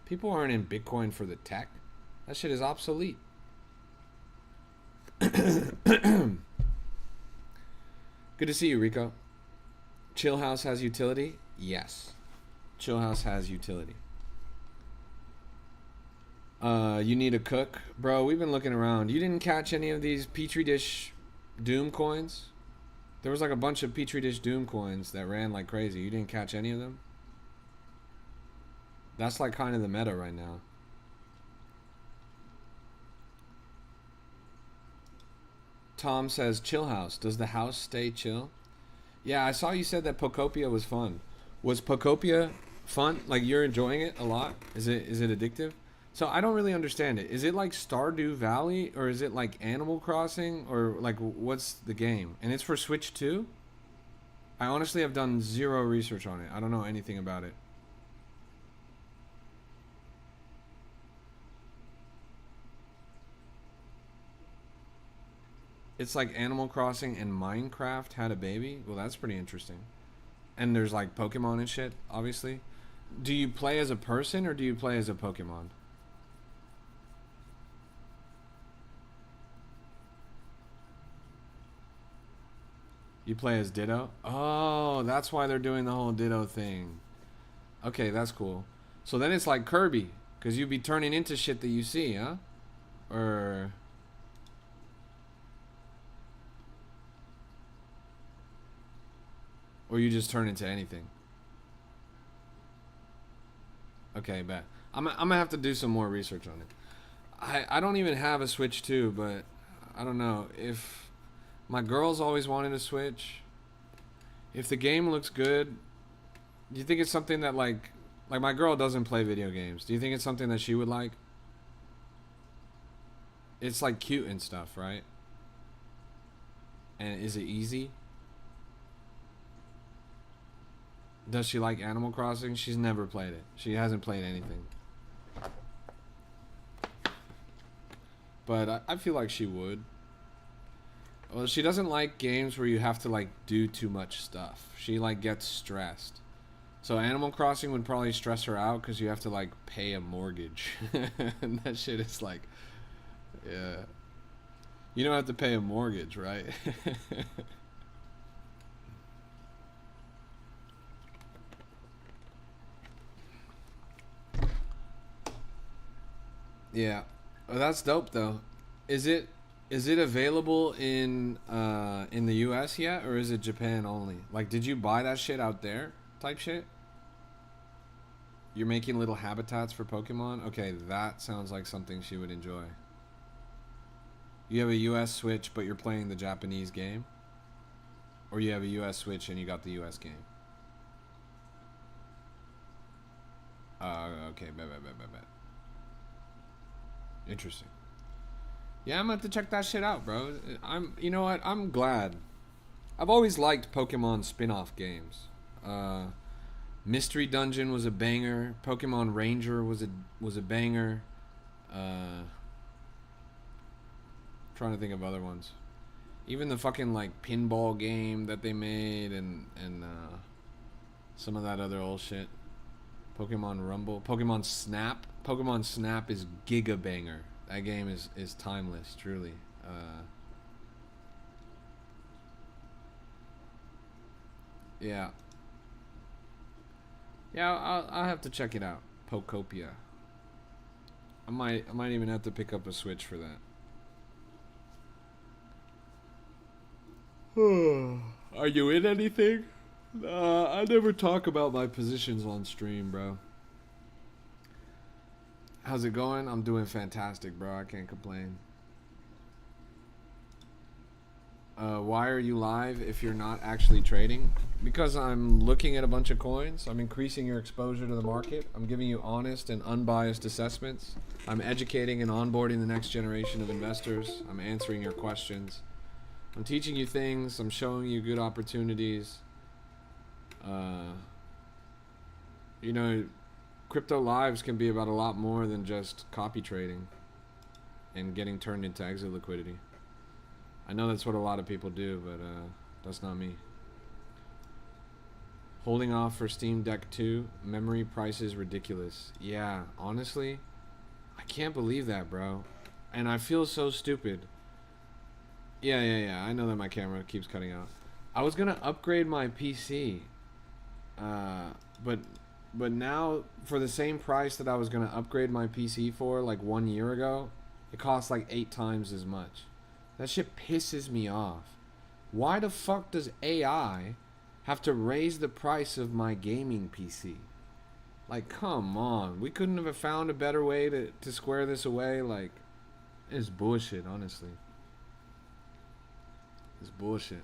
People aren't in Bitcoin for the tech. That shit is obsolete. Good to see you, Rico. Chill House has utility? Yes. Chill House has utility. You need a cook? Bro, we've been looking around. You didn't catch any of these Petri dish Doom coins? There was like a bunch of Petri dish Doom coins that ran like crazy. You didn't catch any of them? That's like kind of the meta right now. Tom says, Chill House. Does the house stay chill? Yeah, I saw you said that Pocopia was fun. Was Pocopia fun? Like you're enjoying it a lot? Is it addictive? So I don't really understand it. Is it like Stardew Valley, or is it like Animal Crossing, or like what's the game? And it's for Switch too? I honestly have done zero research on it. I don't know anything about it. It's like Animal Crossing and Minecraft had a baby? Well, that's pretty interesting. And there's like Pokemon and shit, obviously. Do you play as a person or do you play as a Pokemon? You play as Ditto? Oh, that's why they're doing the whole Ditto thing. Okay, that's cool. So then it's like Kirby, because you'd be turning into shit that you see, huh? Or... Or you just turn into anything. Okay, bet. I'm gonna have to do some more research on it. I don't even have a Switch 2, but I don't know. If my girl's always wanted a Switch, if the game looks good, do you think it's something that like my girl doesn't play video games. Do you think it's something that she would like? It's like cute and stuff, right? And is it easy? Does she like Animal Crossing? She's never played it. She hasn't played anything. But I feel like she would. Well, she doesn't like games where you have to like do too much stuff. She like gets stressed. So Animal Crossing would probably stress her out because you have to like pay a mortgage. And that shit is like, yeah. You don't have to pay a mortgage, right? Yeah. Oh, that's dope though. Is it available in the US yet, or is it Japan only? Like, did you buy that shit out there type shit? You're making little habitats for Pokemon? Okay, that sounds like something she would enjoy. You have a US Switch, but you're playing the Japanese game? Or you have a US Switch and you got the US game? Okay, bet. Interesting. Yeah, I'm gonna have to check that shit out, bro. You know what? I'm glad. I've always liked Pokemon spin-off games. Mystery Dungeon was a banger. Pokemon Ranger was a banger. Trying to think of other ones. Even the fucking like pinball game that they made and some of that other old shit. Pokemon Rumble, Pokemon Snap. Pokemon Snap is giga banger. That game is timeless, truly. Yeah. Yeah, I'll have to check it out. Pokopia. I might even have to pick up a Switch for that. Are you in anything? I never talk about my positions on stream, bro. How's it going? I'm doing fantastic, bro. I can't complain. Why are you live if you're not actually trading? Because I'm looking at a bunch of coins. I'm increasing your exposure to the market. I'm giving you honest and unbiased assessments. I'm educating and onboarding the next generation of investors. I'm answering your questions. I'm teaching you things. I'm showing you good opportunities. You know, crypto lives can be about a lot more than just copy trading and getting turned into exit liquidity. I know that's what a lot of people do, but that's not me. Holding off for Steam Deck 2. Memory price is ridiculous. Yeah, honestly, I can't believe that, bro. And I feel so stupid. Yeah. I know that my camera keeps cutting out. I was gonna upgrade my PC, but now for the same price that I was gonna upgrade my PC for like 1 year ago, it costs like 8 times as much. That shit pisses me off. Why the fuck does AI have to raise the price of my gaming PC? Like, come on. We couldn't have found a better way to square this away. Like, it's bullshit, honestly. It's bullshit.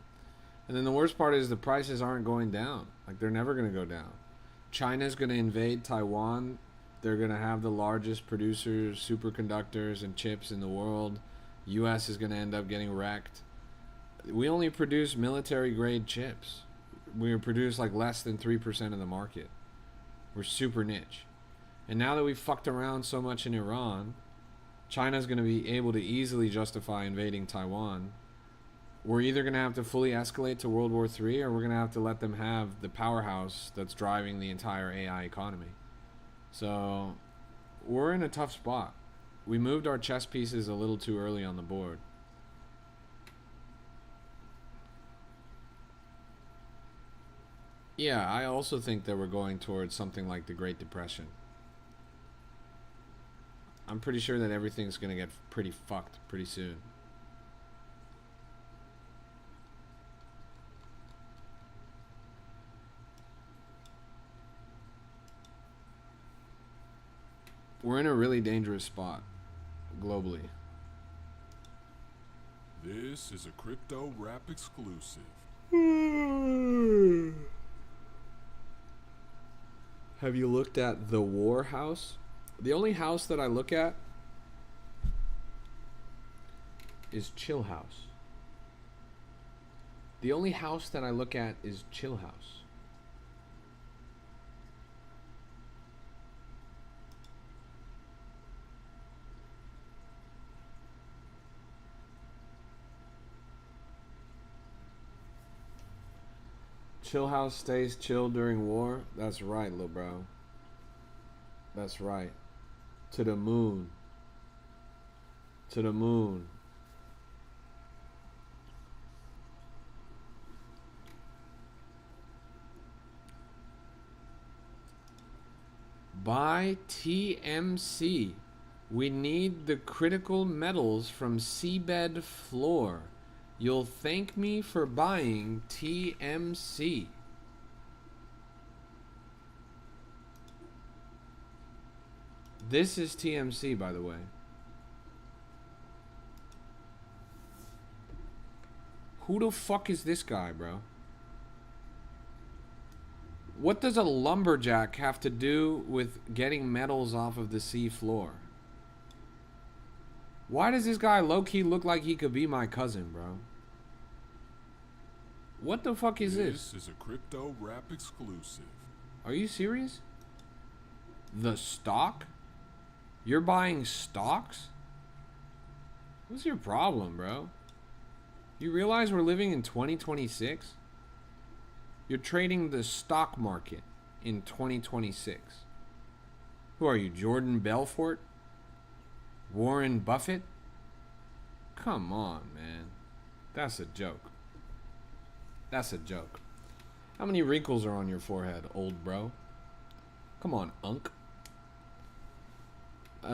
And then the worst part is the prices aren't going down. Like, they're never going to go down. China's going to invade Taiwan. They're going to have the largest producers, superconductors, and chips in the world. US is going to end up getting wrecked. We only produce military-grade chips. We produce like less than 3% of the market. We're super niche. And now that we've fucked around so much in Iran, China's going to be able to easily justify invading Taiwan. We're either going to have to fully escalate to World War III, or we're going to have to let them have the powerhouse that's driving the entire AI economy. So we're in a tough spot. We moved our chess pieces a little too early on the board. Yeah, I also think that we're going towards something like the Great Depression. I'm pretty sure that everything's going to get pretty fucked pretty soon. We're in a really dangerous spot globally. This is a Crypto Rap exclusive. Have you looked at the War House? The only house that I look at is Chill House. The only house that I look at is Chill House. Chill House stays chill during war. That's right, little bro. That's right. To the moon. To the moon. Buy TMC. We need the critical metals from seabed floor. You'll thank me for buying TMC. This is TMC, by the way. Who the fuck is this guy, bro? What does a lumberjack have to do with getting metals off of the sea floor? Why does this guy low-key look like he could be my cousin, bro? What the fuck is this? This is a crypto rap exclusive. Are you serious? The stock? You're buying stocks? What's your problem, bro? You realize we're living in 2026? You're trading the stock market in 2026. Who are you, Jordan Belfort? Warren Buffett? Come on, man. That's a joke. That's a joke. How many wrinkles are on your forehead, old bro? Come on, Unk.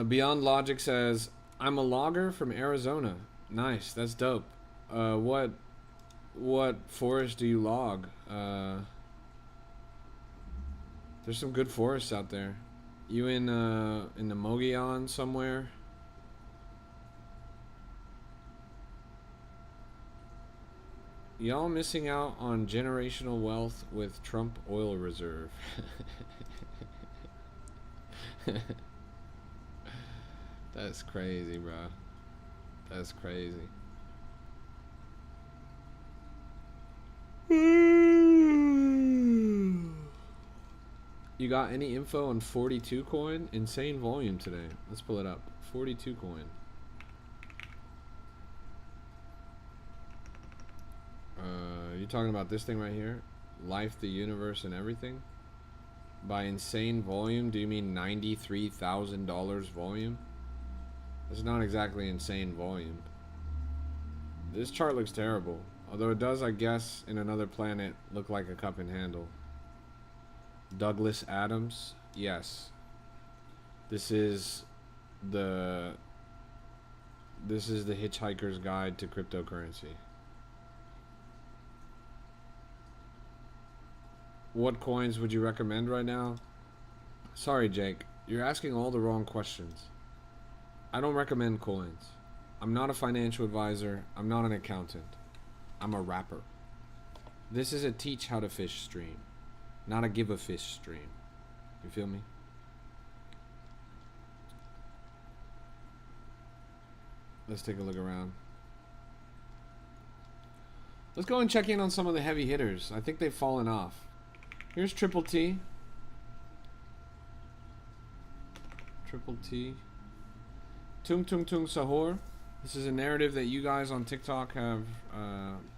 Beyond Logic says, I'm a logger from Arizona. Nice, that's dope. What forest do you log? There's some good forests out there. You in the Mogollon somewhere? Y'all missing out on generational wealth with Trump oil reserve. That's crazy, bro. That's crazy. You got any info on 42 coin? Insane volume today. Let's pull it up. 42 coin. You talking about this thing right here? Life, the universe, and everything? By insane volume, do you mean $93,000 volume? That's not exactly insane volume. This chart looks terrible. Although it does, I guess, in another planet, look like a cup and handle. Douglas Adams? Yes. This is the Hitchhiker's Guide to Cryptocurrency. What coins would you recommend right now? Sorry, Jake. You're asking all the wrong questions. I don't recommend coins. I'm not a financial advisor. I'm not an accountant. I'm a rapper. This is a teach how to fish stream, not a give a fish stream. You feel me? Let's take a look around. Let's go and check in on some of the heavy hitters. I think they've fallen off. Here's Triple T. Triple T. Tung Tung Tung Sahur. This is a narrative that you guys on TikTok have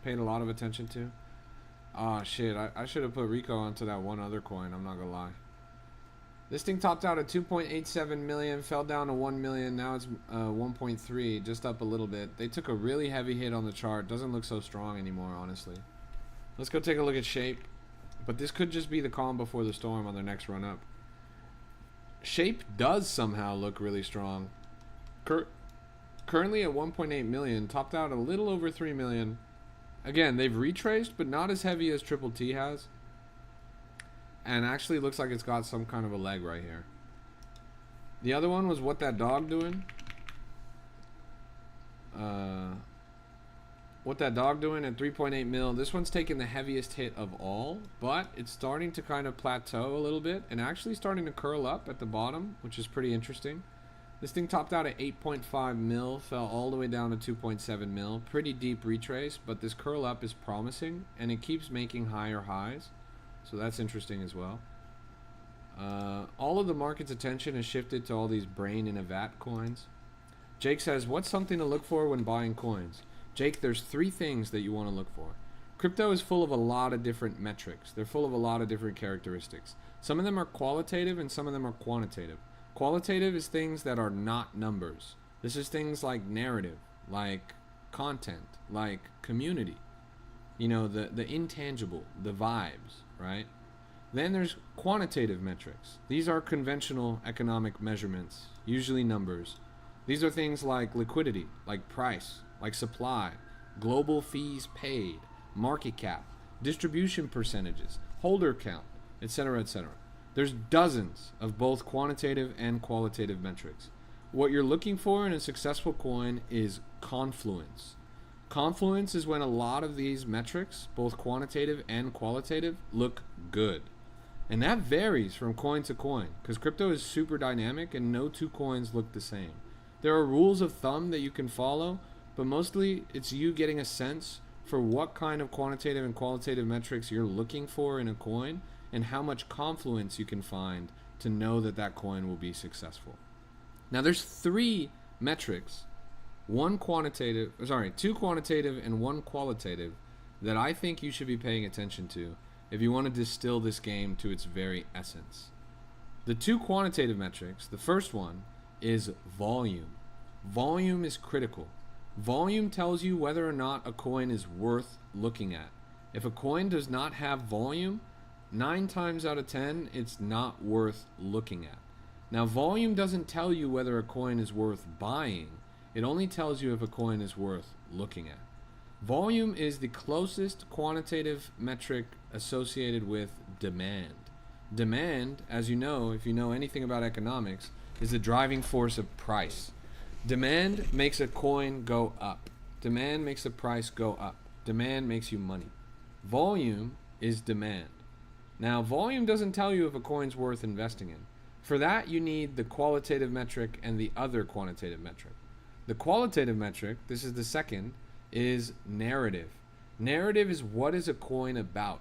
paid a lot of attention to. Ah, shit. I should have put Rico onto that one other coin. I'm not gonna lie. This thing topped out at 2.87 million, fell down to 1 million. Now it's 1.3, just up a little bit. They took a really heavy hit on the chart. Doesn't look so strong anymore, honestly. Let's go take a look at Shape. But this could just be the calm before the storm on their next run up. Shape does somehow look really strong. Currently at 1.8 million, topped out a little over 3 million. Again, they've retraced, but not as heavy as Triple T has. And actually looks like it's got some kind of a leg right here. The other one was What That Dog Doing. What That Dog Doing at 3.8 mil. This one's taken the heaviest hit of all, but it's starting to kind of plateau a little bit and actually starting to curl up at the bottom, which is pretty interesting. This thing topped out at 8.5 mil, fell all the way down to 2.7 mil. Pretty deep retrace, but this curl up is promising and it keeps making higher highs. So that's interesting as well. All of the market's attention has shifted to all these brain in a vat coins. Jake says, what's something to look for when buying coins? Jake, there's 3 things that you want to look for. Crypto is full of a lot of different metrics. They're full of a lot of different characteristics. Some of them are qualitative and some of them are quantitative. Qualitative is things that are not numbers. This is things like narrative, like content, like community. You know, the intangible, the vibes, right? Then there's quantitative metrics. These are conventional economic measurements, usually numbers. These are things like liquidity, like price, like supply, global fees paid, market cap, distribution percentages, holder count, etc., etc. There's dozens of both quantitative and qualitative metrics. What you're looking for in a successful coin is confluence. Confluence is when a lot of these metrics, both quantitative and qualitative, look good. And that varies from coin to coin because crypto is super dynamic and no 2 coins look the same. There are rules of thumb that you can follow, but mostly it's you getting a sense for what kind of quantitative and qualitative metrics you're looking for in a coin and how much confluence you can find to know that that coin will be successful. Now there's three metrics, two quantitative and one qualitative, that I think you should be paying attention to if you want to distill this game to its very essence. The two quantitative metrics, the first one is volume. Volume is critical. Volume tells you whether or not a coin is worth looking at. If a coin does not have volume, 9 times out of 10, it's not worth looking at. Now, volume doesn't tell you whether a coin is worth buying. It only tells you if a coin is worth looking at. Volume is the closest quantitative metric associated with demand. Demand, as you know, if you know anything about economics, is the driving force of price. Demand makes a coin go up. Demand makes the price go up. Demand makes you money. Volume is demand. Now, volume doesn't tell you if a coin's worth investing in. For that, you need the qualitative metric and the other quantitative metric. The qualitative metric, this is the second, is narrative. Narrative is what is a coin about.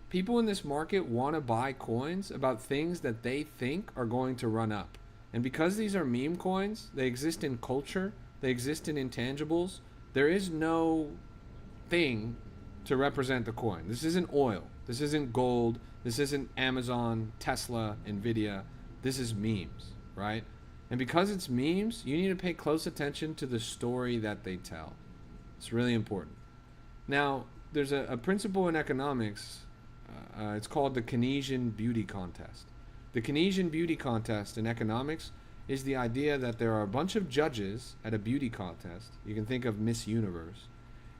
People in this market want to buy coins about things that they think are going to run up. And because these are meme coins, they exist in culture, they exist in intangibles, there is no thing to represent the coin. This isn't oil. This isn't gold. This isn't Amazon, Tesla, Nvidia. This is memes, right? And because it's memes, you need to pay close attention to the story that they tell. It's really important. Now, there's a principle in economics. It's called the Keynesian beauty contest. The Keynesian beauty contest in economics is the idea that there are a bunch of judges at a beauty contest. You can think of Miss Universe.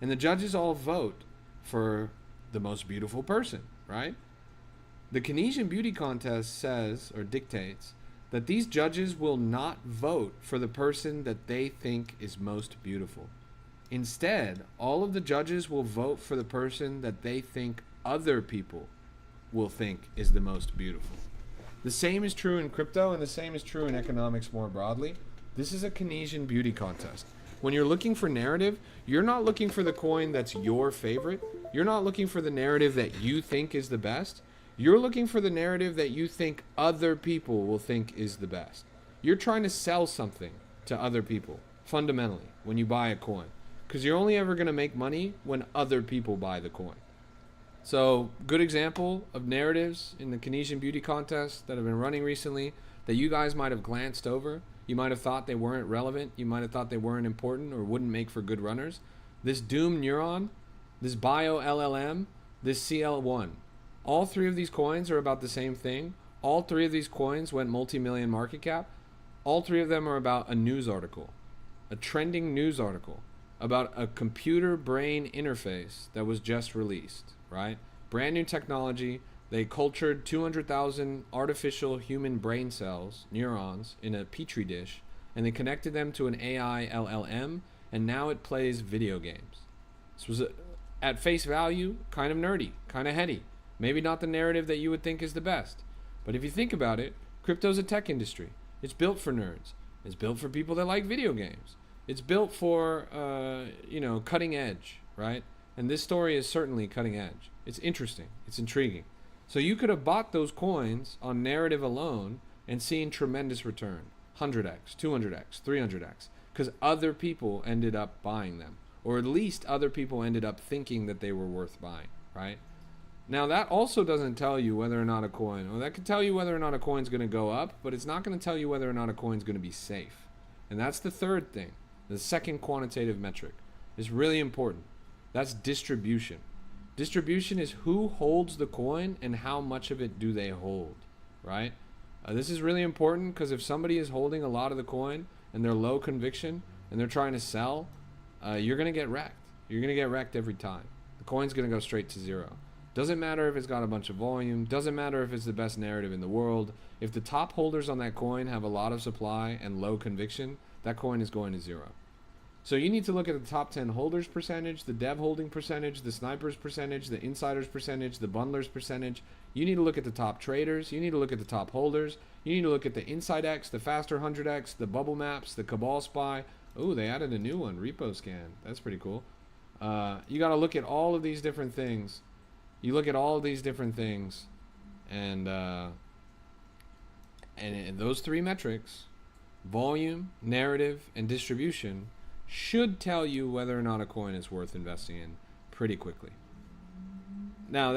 And the judges all vote for the most beautiful person, right? The Keynesian beauty contest says, or dictates, that these judges will not vote for the person that they think is most beautiful. Instead, all of the judges will vote for the person that they think other people will think is the most beautiful. The same is true in crypto, and the same is true in economics more broadly. This is a Keynesian beauty contest. When you're looking for narrative, you're not looking for the coin that's your favorite. You're not looking for the narrative that you think is the best. You're looking for the narrative that you think other people will think is the best. You're trying to sell something to other people, fundamentally, when you buy a coin. Because you're only ever going to make money when other people buy the coin. So, good example of narratives in the Keynesian beauty contest that have been running recently that you guys might have glanced over. You might have thought they weren't relevant. You might have thought they weren't important or wouldn't make for good runners. This Doom Neuron, this Bio LLM, this CL1. All three of these coins are about the same thing. All three of these coins went multi-million market cap. All three of them are about a news article, a trending news article about a computer brain interface that was just released, right? Brand new technology. They cultured 200,000 artificial human brain cells, neurons, in a petri dish, and they connected them to an AI LLM, and now it plays video games. This was, at face value, kind of nerdy, kind of heady. Maybe not the narrative that you would think is the best. But if you think about it, crypto's a tech industry. It's built for nerds. It's built for people that like video games. It's built for, cutting edge, right? And this story is certainly cutting edge. It's interesting. It's intriguing. So you could have bought those coins on narrative alone and seen tremendous return. 100x, 200x, 300x. Because other people ended up buying them. Or at least other people ended up thinking that they were worth buying, right? Now that also doesn't tell you whether or not a coin, well, that could tell you whether or not a coin's going to go up, but it's not going to tell you whether or not a coin's going to be safe. And that's the third thing. The second quantitative metric is really important. That's distribution. Distribution is who holds the coin and how much of it do they hold, right? This is really important because if somebody is holding a lot of the coin and they're low conviction and they're trying to sell, you're going to get wrecked. You're going to get wrecked every time. The coin's going to go straight to zero. Doesn't matter if it's got a bunch of volume. Doesn't matter if it's the best narrative in the world. If the top holders on that coin have a lot of supply and low conviction, that coin is going to zero. So you need to look at the top 10 holders percentage, the dev holding percentage, the snipers percentage, the insiders percentage, the bundlers percentage. You need to look at the top traders. You need to look at the top holders. You need to look at the Inside X, the Faster 100X, the Bubble Maps, the Cabal Spy. Oh, they added a new one, Repo Scan. That's pretty cool. You got to look at all of these different things. You look at all of these different things, and those three metrics, volume, narrative, and distribution, should tell you whether or not a coin is worth investing in pretty quickly. Now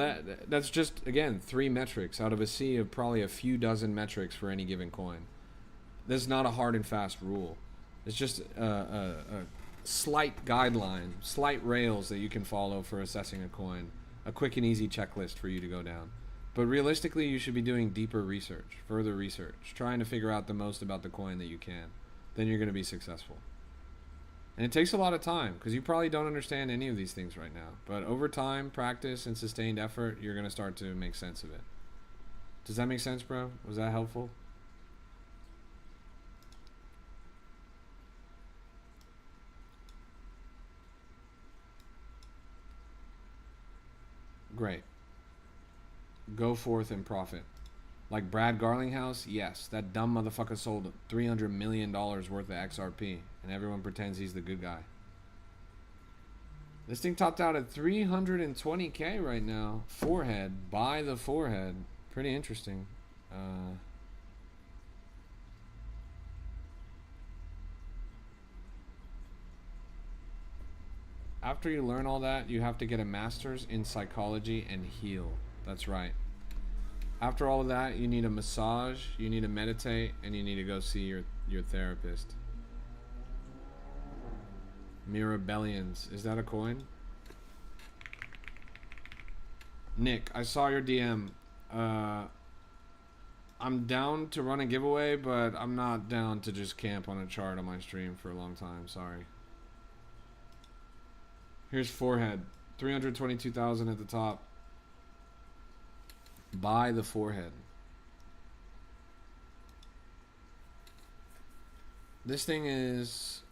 that's just, again, three metrics out of a sea of probably a few dozen metrics for any given coin. This is not a hard and fast rule. It's just a slight guideline, slight rails that you can follow for assessing a coin. A quick and easy checklist for you to go down. But realistically, you should be doing deeper research, further research, trying to figure out the most about the coin that you can. Then you're going to be successful. And it takes a lot of time, because you probably don't understand any of these things right now. But over time, practice, and sustained effort, you're going to start to make sense of it. Does that make sense, bro? Was that helpful? Great. Go forth and profit. Like Brad Garlinghouse, yes, that dumb motherfucker sold $300 million worth of XRP, and everyone pretends he's the good guy. This thing topped out at 320K right now. Forehead, buy the forehead. Pretty interesting. After you learn all that, you have to get a master's in psychology and heal. That's right. After all of that, you need a massage, you need to meditate, and you need to go see your therapist. Mirabellians. Is that a coin? Nick, I saw your DM. I'm down to run a giveaway, but I'm not down to just camp on a chart on my stream for a long time. Sorry. Here's forehead. 322,000 at the top. Buy the forehead. This thing is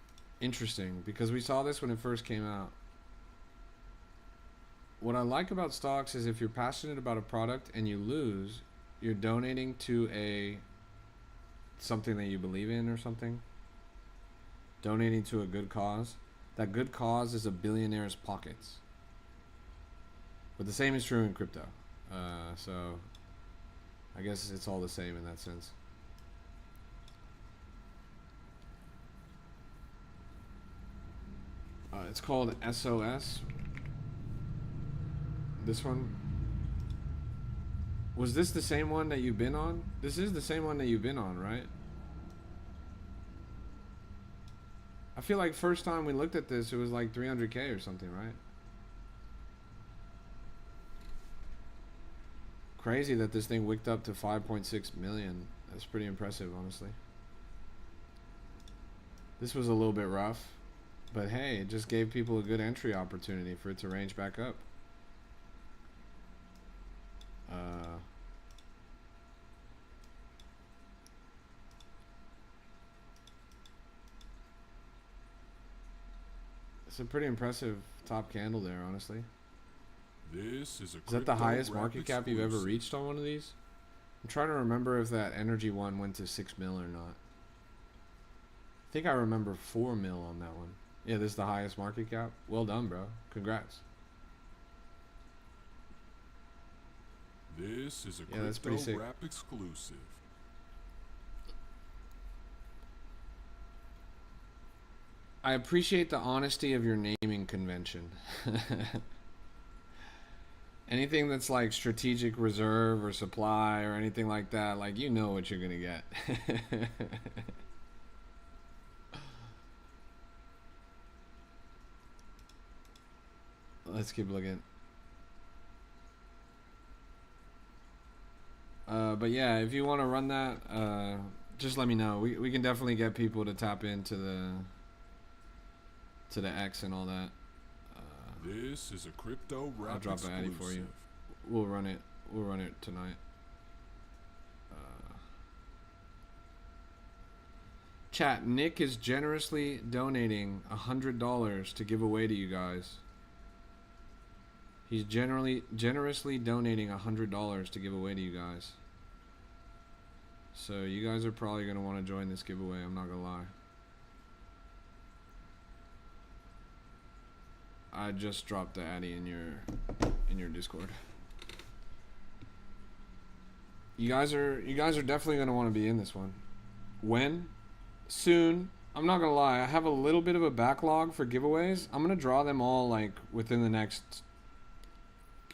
interesting because we saw this when it first came out. What I like about stocks is if you're passionate about a product and you lose, you're donating to something that you believe in or something. Donating to a good cause. That good cause is a billionaire's pockets. But the same is true in crypto. So I guess it's all the same in that sense. It's called SOS. This one. Was this the same one that you've been on? This is the same one that you've been on, right? I feel like first time we looked at this, it was like 300K or something, right? Crazy that this thing wicked up to 5.6 million. That's pretty impressive, honestly. This was a little bit rough, but hey, it just gave people a good entry opportunity for it to range back up. It's a pretty impressive top candle there, honestly. This is that the highest market cap you've ever reached on one of these? I'm trying to remember if that energy one went to 6 mil or not. I think I remember 4 mil on that one. Yeah, this is the highest market cap. Well done, bro. Congrats. This is a that's pretty sick. Rap exclusive. I appreciate the honesty of your naming convention. Anything that's like strategic reserve or supply or anything like that, like, you know what you're gonna get. Let's keep looking. But yeah, if you want to run that, just let me know. We can definitely get people to tap into the X and all that. This is a crypto rap I'll drop an addy for you. We'll run it tonight. Chat, Nick is generously donating $100 to give away to you guys. He's generously donating $100 to give away to you guys. So you guys are probably going to want to join this giveaway, I'm not going to lie. I just dropped the Addy in your Discord. You guys are definitely gonna want to be in this one. When? Soon. I'm not gonna lie, I have a little bit of a backlog for giveaways. I'm gonna draw them all like within the next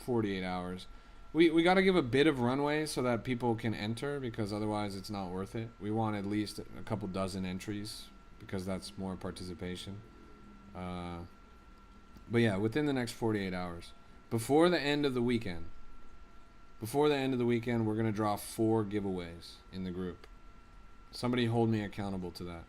48 hours. We got to give a bit of runway so that people can enter, because otherwise it's not worth it. We want at least a couple dozen entries because that's more participation. But yeah, within the next 48 hours. Before the end of the weekend. Before the end of the weekend, we're going to draw 4 giveaways in the group. Somebody hold me accountable to that.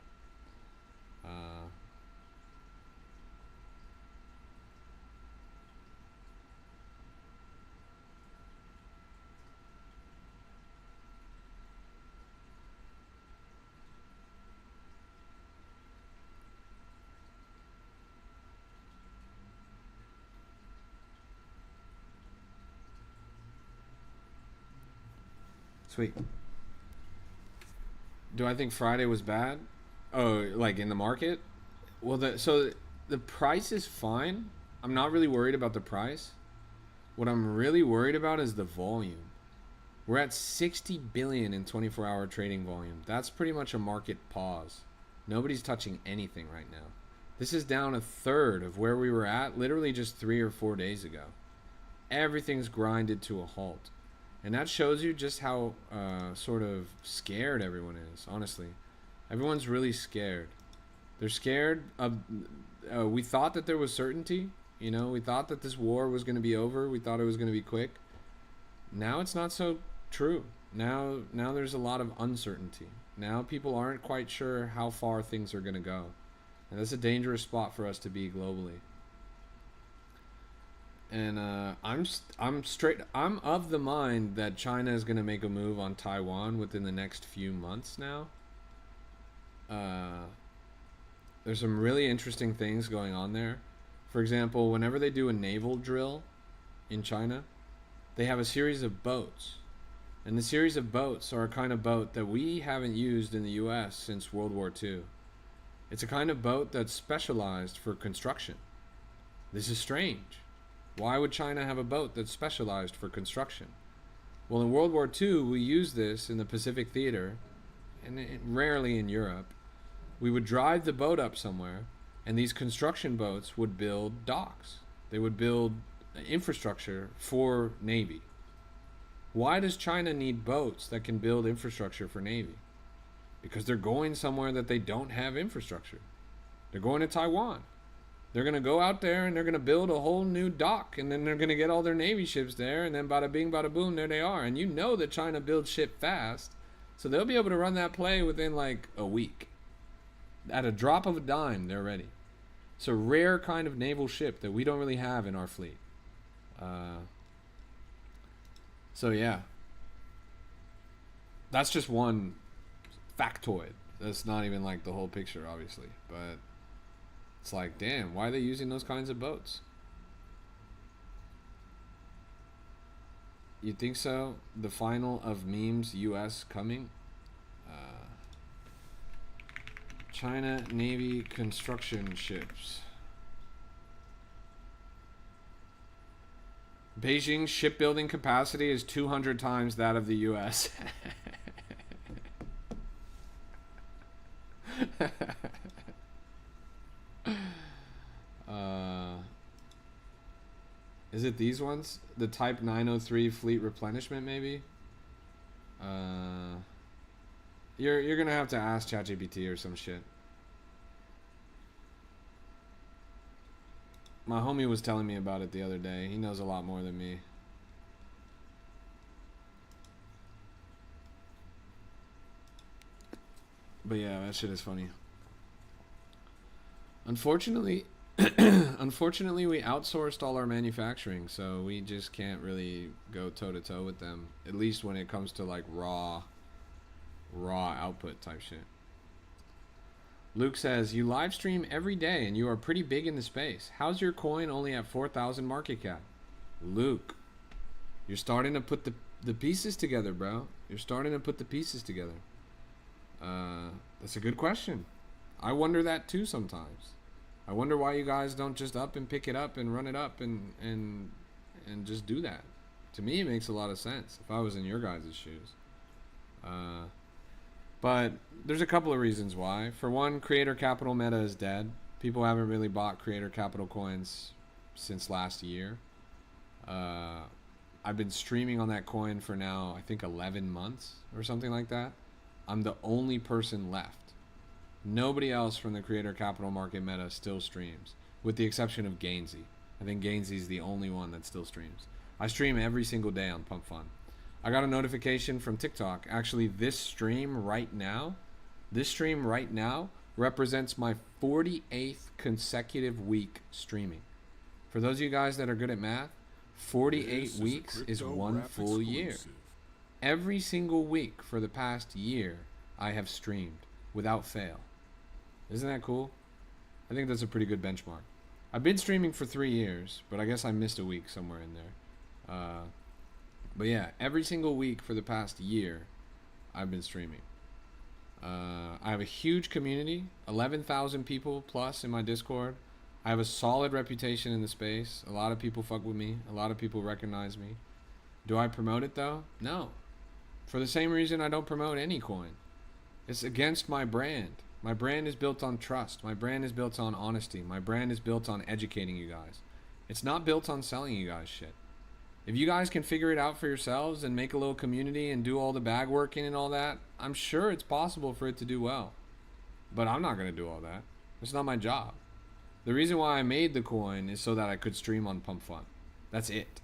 Sweet. Do I think Friday was bad? Oh, like in the market? Well, the price is fine. I'm not really worried about the price. What I'm really worried about is the volume. We're at 60 billion in 24-hour trading volume. That's pretty much a market pause. Nobody's touching anything right now. This is down a third of where we were at literally just 3 or 4 days ago. Everything's grinded to a halt. And that shows you just how sort of scared everyone is, honestly. Everyone's really scared. They're scared of... we thought that there was certainty. You know, we thought that this war was going to be over. We thought it was going to be quick. Now it's not so true. Now there's a lot of uncertainty. Now people aren't quite sure how far things are going to go. And that's a dangerous spot for us to be globally. And I'm of the mind that China is going to make a move on Taiwan within the next few months now. There's some really interesting things going on there. For example, whenever they do a naval drill in China, they have a series of boats. And the series of boats are a kind of boat that we haven't used in the US since World War II. It's a kind of boat that's specialized for construction. This is strange. Why would China have a boat that's specialized for construction? Well, in World War II, we used this in the Pacific Theater, and rarely in Europe. We would drive the boat up somewhere, and these construction boats would build docks. They would build infrastructure for Navy. Why does China need boats that can build infrastructure for Navy? Because they're going somewhere that they don't have infrastructure. They're going to Taiwan. They're going to go out there and they're going to build a whole new dock, and then they're going to get all their Navy ships there, and then bada bing, bada boom, there they are. And you know that China builds ship fast, so they'll be able to run that play within like a week. At a drop of a dime, they're ready. It's a rare kind of naval ship that we don't really have in our fleet. So yeah. That's just one factoid. That's not even like the whole picture, obviously, but it's like, damn, why are they using those kinds of boats? You think so? The final of memes, US coming? China Navy construction ships. Beijing's shipbuilding capacity is 200 times that of the US. Is it these ones? The Type 903 fleet replenishment, maybe? You're gonna have to ask ChatGPT or some shit. My homie was telling me about it the other day. He knows a lot more than me. But yeah, that shit is funny. Unfortunately, unfortunately, we outsourced all our manufacturing, so we just can't really go toe to toe with them. At least when it comes to like raw output type shit. Luke says, you live stream every day and you are pretty big in the space. How's your coin only at 4,000 market cap? Luke, you're starting to put the pieces together, bro. You're starting to put the pieces together. That's a good question. I wonder that too sometimes. I wonder why you guys don't just up and pick it up and run it up and just do that. To me, it makes a lot of sense if I was in your guys' shoes. But there's a couple of reasons why. For one, creator capital meta is dead. People haven't really bought creator capital coins since last year. I've been streaming on that coin for now, I think 11 months or something like that. I'm the only person left. Nobody else from the creator capital market meta still streams, with the exception of Gainsey. I think Gainsey's the only one that still streams. I stream every single day on Pump Fun. I got a notification from TikTok. Actually, this stream right now represents my 48th consecutive week streaming. For those of you guys that are good at math, 48 weeks is one full year. Every single week for the past year, I have streamed without fail. Isn't that cool? I think that's a pretty good benchmark. I've been streaming for 3 years, but I guess I missed a week somewhere in there. But yeah, every single week for the past year, I've been streaming. I have a huge community, 11,000 people plus in my Discord. I have a solid reputation in the space. A lot of people fuck with me. A lot of people recognize me. Do I promote it though? No. For the same reason I don't promote any coin. It's against my brand. My brand is built on trust. My brand is built on honesty. My brand is built on educating you guys. It's not built on selling you guys shit. If you guys can figure it out for yourselves and make a little community and do all the bag working and all that, I'm sure it's possible for it to do well. But I'm not going to do all that. It's not my job. The reason why I made the coin is so that I could stream on Pump Fun. That's it.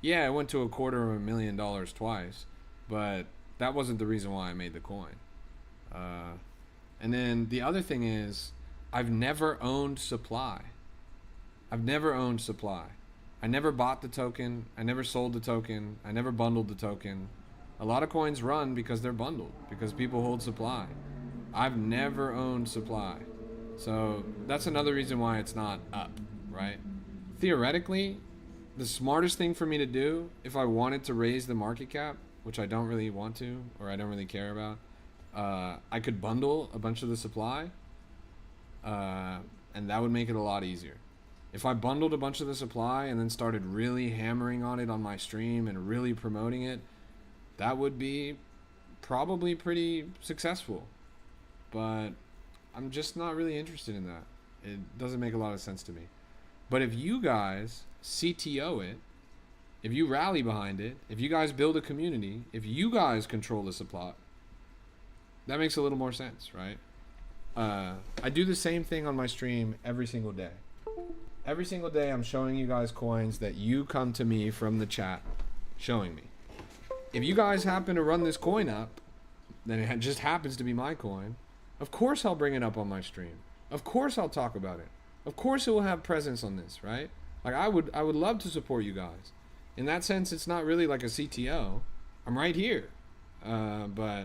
Yeah, I went to $250,000 twice, but that wasn't the reason why I made the coin. And then the other thing is, I've never owned supply. I've never owned supply. I never bought the token. I never sold the token. I never bundled the token. A lot of coins run because they're bundled, because people hold supply. I've never owned supply. So that's another reason why it's not up, right? Theoretically, the smartest thing for me to do, if I wanted to raise the market cap, which I don't really want to, or I don't really care about, I could bundle a bunch of the supply, and that would make it a lot easier. If I bundled a bunch of the supply and then started really hammering on it on my stream and really promoting it, that would be probably pretty successful. But I'm just not really interested in that. It doesn't make a lot of sense to me. But if you guys CTO it, if you rally behind it, if you guys build a community, if you guys control the supply, that makes a little more sense, right? I do the same thing on my stream every single day. Every single day I'm showing you guys coins that you come to me from the chat showing me. If you guys happen to run this coin up, then it just happens to be my coin, of course I'll bring it up on my stream. Of course I'll talk about it. Of course it will have presence on this, right? Like I would love to support you guys. In that sense, it's not really like a CTO. I'm right here. But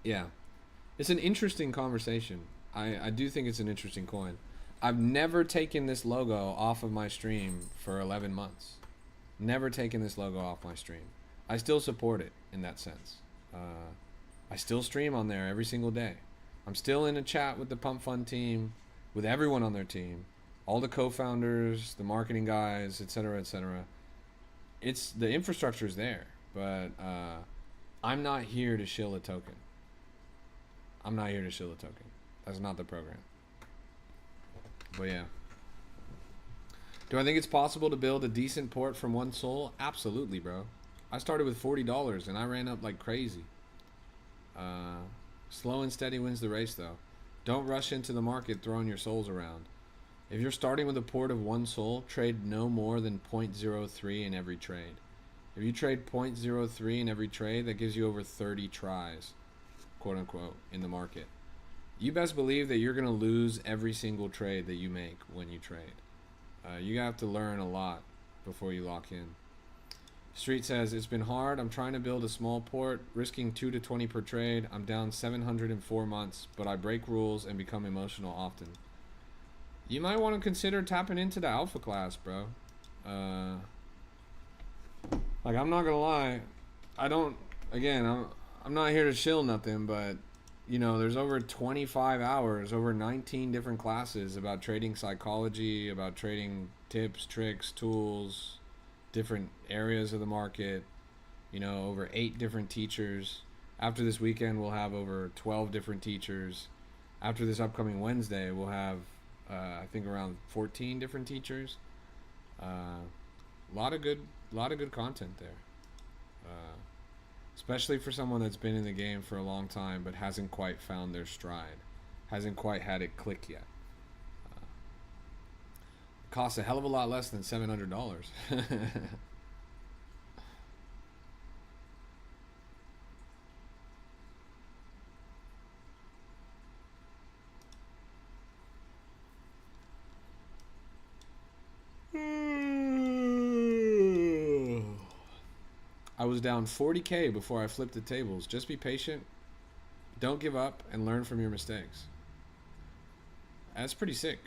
yeah, it's an interesting conversation. I do think it's an interesting coin. I've never taken this logo off of my stream for 11 months. Never taken this logo off my stream. I still support it in that sense. I still stream on there every single day. I'm still in a chat with the Pump Fun team, with everyone on their team, all the co-founders, the marketing guys, etc., etc. It's the infrastructure is there, but I'm not here to shill a token. I'm not here to shill a token. That's not the program. But yeah. Do I think it's possible to build a decent port from one soul? Absolutely, bro. I started with $40 and I ran up like crazy. Slow and steady wins the race though. Don't rush into the market throwing your souls around. If you're starting with a port of one soul, trade no more than 0.03 in every trade. If you trade 0.03 in every trade, that gives you over 30 tries, quote unquote, in the market. You best believe that you're going to lose every single trade that you make when you trade. You have to learn a lot before you lock in. Street says, it's been hard. I'm trying to build a small port, risking 2 to 20 per trade. I'm down 700 in 4 months, but I break rules and become emotional often. You might want to consider tapping into the alpha class, bro. Like, I'm not going to lie. I'm not here to shill nothing, but you know, there's over 25 hours, over 19 different classes about trading psychology, about trading tips, tricks, tools, different areas of the market, you know, over 8 different teachers. After this weekend, we'll have over 12 different teachers. After this upcoming Wednesday, we'll have, I think, around 14 different teachers. A lot of good content there. Especially for someone that's been in the game for a long time but hasn't quite found their stride, hasn't quite had it click yet. Costs a hell of a lot less than $700. I was down 40K before I flipped the tables. Just be patient, don't give up, and learn from your mistakes. That's pretty sick.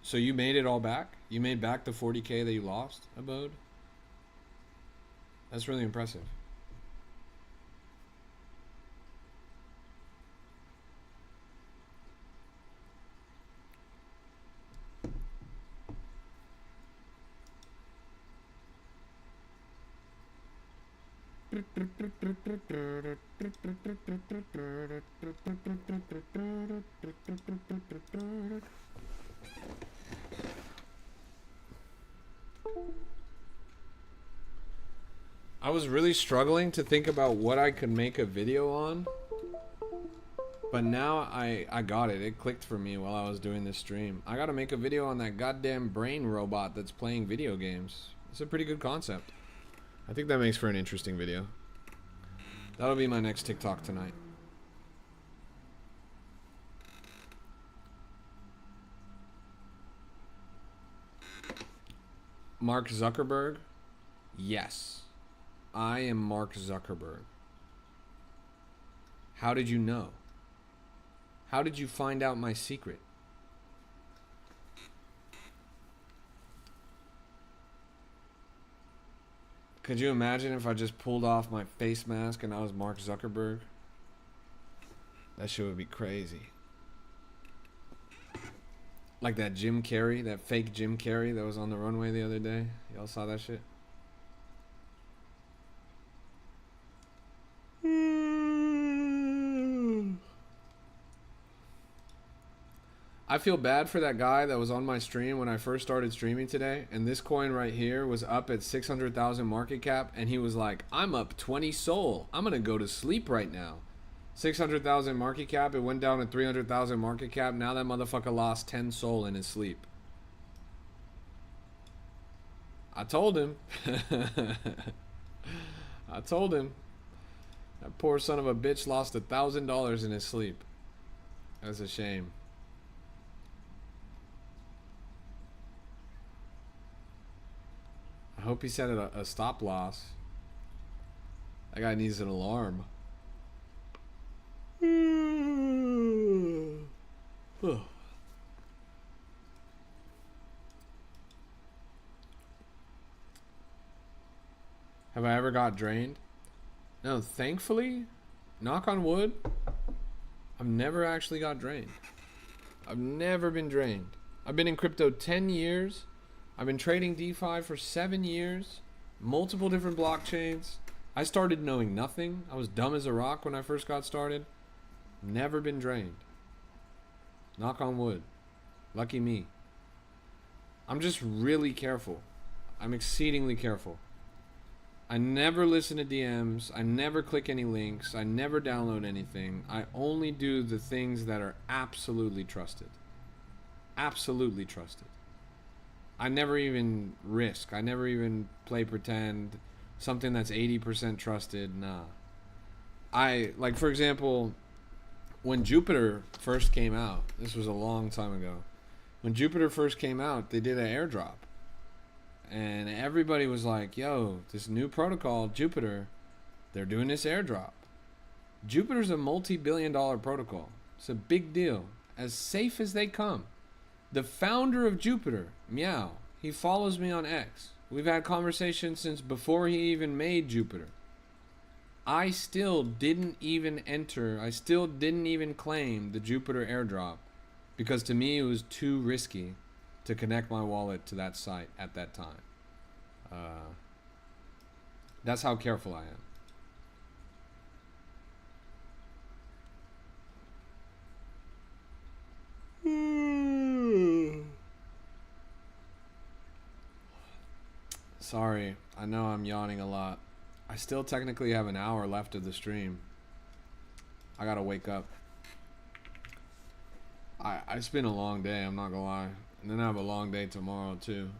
So you made it all back? You made back the 40K that you lost, Abode? That's really impressive. I was really struggling to think about what I could make a video on, but now I got it. It clicked for me while I was doing this stream. I gotta make a video on that goddamn brain robot that's playing video games. It's a pretty good concept. I think that makes for an interesting video. That'll be my next TikTok tonight. Mark Zuckerberg? Yes. I am Mark Zuckerberg. How did you know? How did you find out my secret? Could you imagine if I just pulled off my face mask and I was Mark Zuckerberg? That shit would be crazy. Like that Jim Carrey, that fake Jim Carrey that was on the runway the other day. Y'all saw that shit? I feel bad for that guy that was on my stream when I first started streaming today, and this coin right here was up at 600,000 market cap, and he was like, I'm up 20 soul. I'm gonna go to sleep right now. 600,000 market cap, it went down to 300,000 market cap. Now that motherfucker lost 10 soul in his sleep. I told him. I told him. That poor son of a bitch lost $1,000 in his sleep. That's a shame. I hope he set a stop loss. That guy needs an alarm. Have I ever got drained? No, thankfully, knock on wood, I've never actually got drained. I've never been drained. I've been in crypto 10 years. I've been trading DeFi for 7 years. Multiple different blockchains. I started knowing nothing. I was dumb as a rock when I first got started. Never been drained. Knock on wood. Lucky me. I'm just really careful. I'm exceedingly careful. I never listen to DMs. I never click any links. I never download anything. I only do the things that are absolutely trusted. Absolutely trusted. I never even risk. I never even play pretend. Something that's 80% trusted. Nah. Like, for example, when Jupiter first came out, this was a long time ago. When Jupiter first came out, they did an airdrop. And everybody was like, yo, this new protocol, Jupiter, they're doing this airdrop. Jupiter's a multi-billion-dollar protocol. It's a big deal. As safe as they come. The founder of Jupiter, Meow, he follows me on X. We've had conversations since before he even made Jupiter. I still didn't even enter, I still didn't even claim the Jupiter airdrop because to me it was too risky to connect my wallet to that site at that time. That's how careful I am. Sorry, I know I'm yawning a lot. I still technically have an hour left of the stream. I gotta wake up. It's been a long day, I'm not gonna lie. And then I have a long day tomorrow too.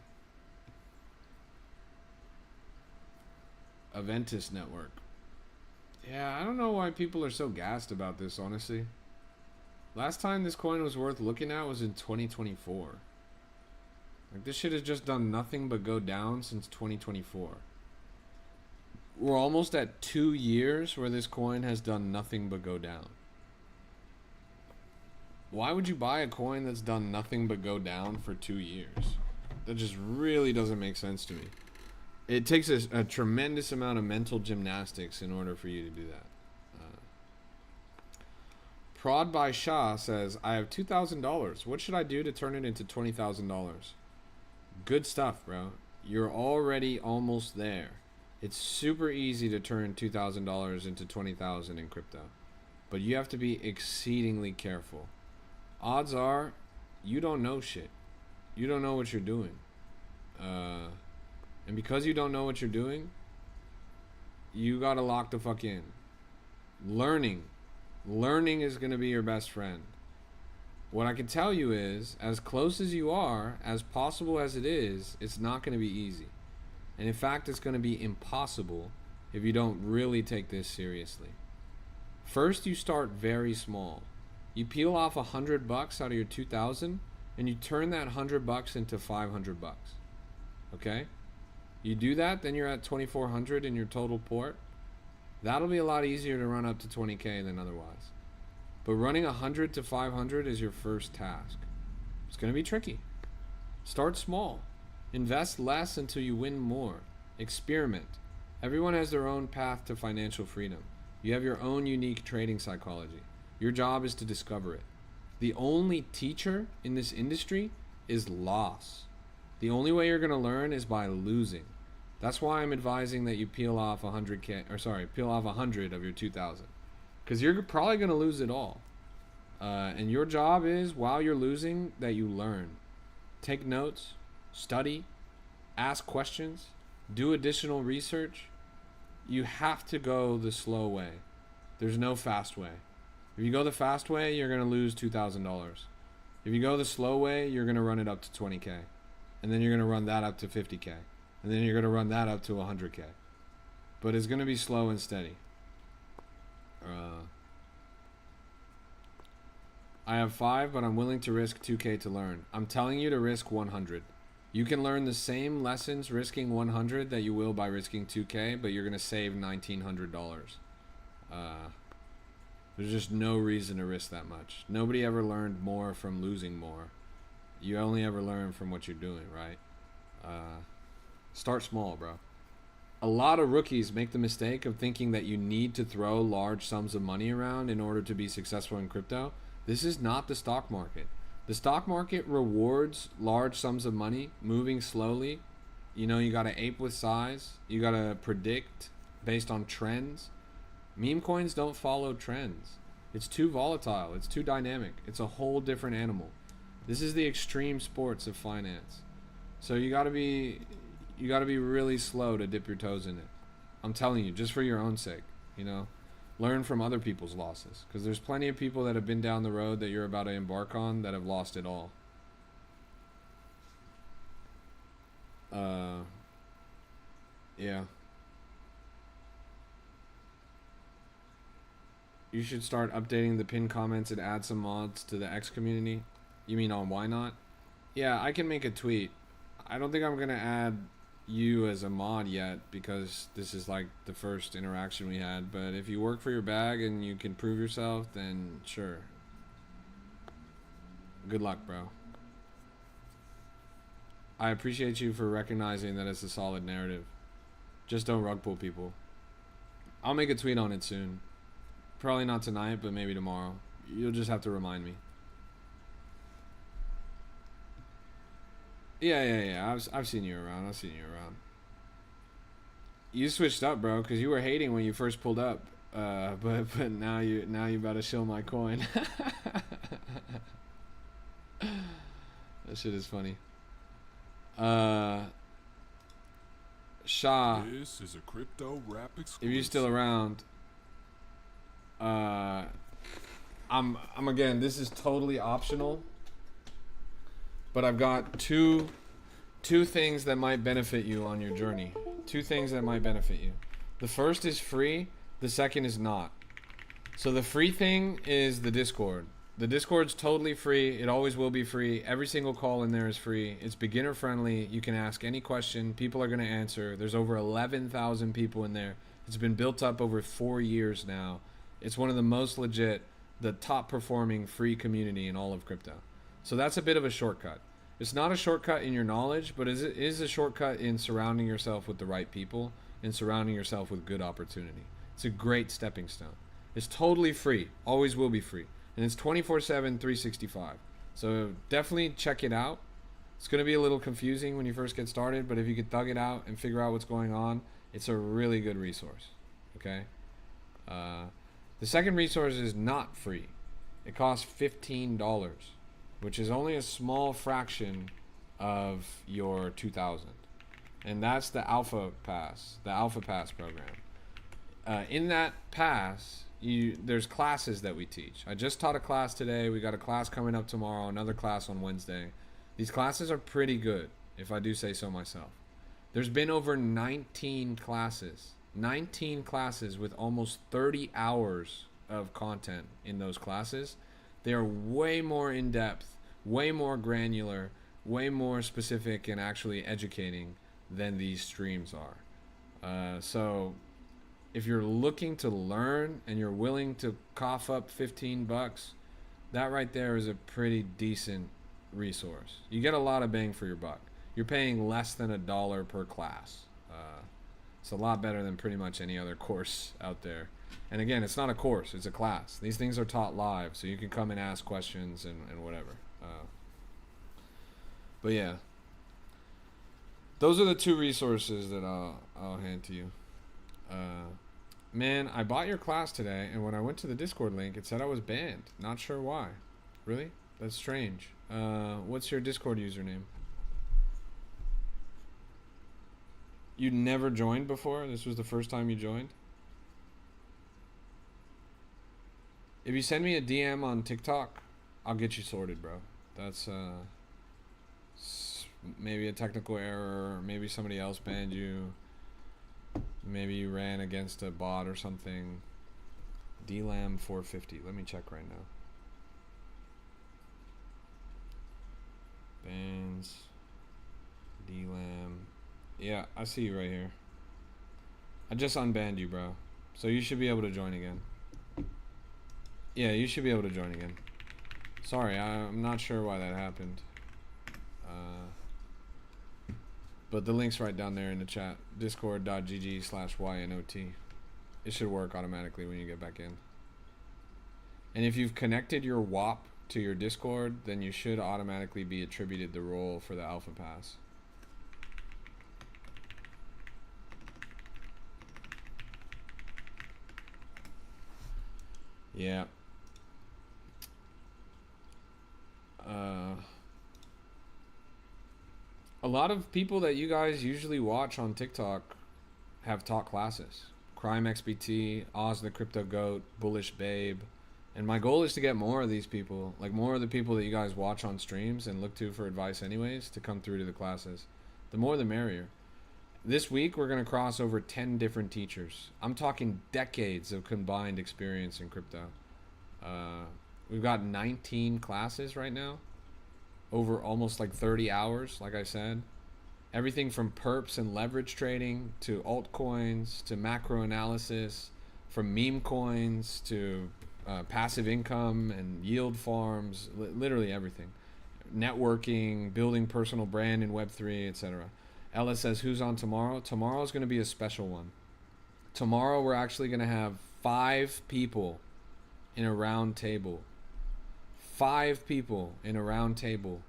Aventus Network. Yeah, I don't know why people are so gassed about this, honestly. Last time this coin was worth looking at was in 2024. Like, this shit has just done nothing but go down since 2024. We're almost at 2 years where this coin has done nothing but go down. Why would you buy a coin that's done nothing but go down for 2 years? That just really doesn't make sense to me. It takes a tremendous amount of mental gymnastics in order for you to do that. Prod by Shah says, I have $2,000. What should I do to turn it into $20,000? Good stuff, bro. You're already almost there. It's super easy to turn $2,000 into $20,000 in crypto. But you have to be exceedingly careful. Odds are, you don't know shit. You don't know what you're doing. And because you don't know what you're doing, you gotta lock the fuck in. Learning is gonna be your best friend. What I can tell you is, as close as you are, as possible as it is, it's not gonna be easy. And in fact, it's gonna be impossible if you don't really take this seriously. First, you start very small. You peel off $100 out of your 2,000, and you turn that $100 into $500. Okay? You do that, then you're at 2,400 in your total port. That'll be a lot easier to run up to 20K than otherwise. But running 100 to 500 is your first task. It's going to be tricky. Start small. Invest less until you win more. Experiment. Everyone has their own path to financial freedom. You have your own unique trading psychology. Your job is to discover it. The only teacher in this industry is loss. The only way you're going to learn is by losing. That's why I'm advising that you peel off 100 of your 2,000. Because you're probably going to lose it all. And your job is, while you're losing, that you learn. Take notes, study, ask questions, do additional research. You have to go the slow way. There's no fast way. If you go the fast way, you're going to lose $2,000. If you go the slow way, you're going to run it up to 20K. And then you're going to run that up to 50K. And then you're going to run that up to 100K. But it's going to be slow and steady. I have 5, but I'm willing to risk 2K to learn. I'm telling you to risk 100. You can learn the same lessons risking 100 that you will by risking 2K, but you're going to save $1,900. There's just no reason to risk that much. Nobody ever learned more from losing more. You only ever learn from what you're doing, right? Start small, bro. A lot of rookies make the mistake of thinking that you need to throw large sums of money around in order to be successful in crypto. This is not the stock market. The stock market rewards large sums of money moving slowly. You know, you got to ape with size. You got to predict based on trends. Meme coins don't follow trends. It's too volatile. It's too dynamic. It's a whole different animal. This is the extreme sports of finance. So you got to be really slow to dip your toes in it. I'm telling you, just for your own sake, you know. Learn from other people's losses, because there's plenty of people that have been down the road that you're about to embark on that have lost it all. Yeah. You should start updating the pinned comments and add some mods to the X community. You mean on Why Not? Yeah, I can make a tweet. I don't think I'm going to add you as a mod yet, because this is like the first interaction we had. But if you work for your bag and you can prove yourself, then sure. Good luck, bro. I appreciate you for recognizing that it's a solid narrative. Just don't rug pull people. I'll make a tweet on it soon. Probably not tonight, but maybe tomorrow. You'll just have to remind me. Yeah. I've seen you around. You switched up, bro, because you were hating when you first pulled up. But now you about to show my coin. That shit is funny. Shah, This is a crypto rap exclusive. if you're still around, I'm again. This is totally optional, but I've got two things that might benefit you on your journey. Two things that might benefit you. The first is free. The second is not. So the free thing is the Discord. The Discord's totally free. It always will be free. Every single call in there is free. It's beginner friendly. You can ask any question. People are going to answer. There's over 11,000 people in there. It's been built up over 4 years now. It's one of the most legit, the top performing free community in all of crypto. So that's a bit of a shortcut. It's not a shortcut in your knowledge, but it is a shortcut in surrounding yourself with the right people and surrounding yourself with good opportunity. It's a great stepping stone. It's totally free. Always will be free. And it's 24/7, 365. So definitely check it out. It's going to be a little confusing when you first get started, but if you could thug it out and figure out what's going on, it's a really good resource. Okay? The second resource is not free. It costs $15, which is only a small fraction of your 2,000. And that's the Alpha Pass program. In that pass, there's classes that we teach. I just taught a class today. We got a class coming up tomorrow, another class on Wednesday. These classes are pretty good, if I do say so myself. There's been over 19 classes with almost 30 hours of content in those classes. They are way more in-depth, way more granular, way more specific and actually educating than these streams are. So if you're looking to learn and you're willing to cough up $15, that right there is a pretty decent resource. You get a lot of bang for your buck. You're paying less than $1 per class. It's a lot better than pretty much any other course out there. And again, it's not a course, it's a class. These things are taught live, so you can come and ask questions and whatever. But yeah, those are the two resources that I'll hand to you. Man, I bought your class today, and when I went to the Discord link, it said I was banned. Not sure why. Really? That's strange. What's your Discord username? You never joined before? This was the first time you joined? If you send me a DM on TikTok, I'll get you sorted, bro. That's maybe a technical error. Maybe somebody else banned you. Maybe you ran against a bot or something. DLAM 450. Let me check right now. Bans. DLAM. Yeah, I see you right here. I just unbanned you, bro. So you should be able to join again. Yeah, you should be able to join again. Sorry, I'm not sure why that happened. But the link's right down there in the chat. Discord.gg/ynot. It should work automatically when you get back in. And if you've connected your WAP to your Discord, then you should automatically be attributed the role for the Alpha Pass. Yeah. A lot of people that you guys usually watch on TikTok have taught classes. Crime XBT, Oz the Crypto Goat, Bullish Babe. And my goal is to get more of these people, like more of the people that you guys watch on streams and look to for advice anyways, to come through to the classes. The more the merrier. This week we're going to cross over 10 different teachers. I'm talking decades of combined experience in crypto. We've got 19 classes right now, over almost like 30 hours, like I said. Everything from perps and leverage trading to altcoins to macro analysis, from meme coins to passive income and yield farms, literally everything. Networking, building personal brand in Web3, etc. Ella says, who's on tomorrow? Tomorrow is going to be a special one. Tomorrow we're actually going to have 5 people in a round table. 5 people in a round table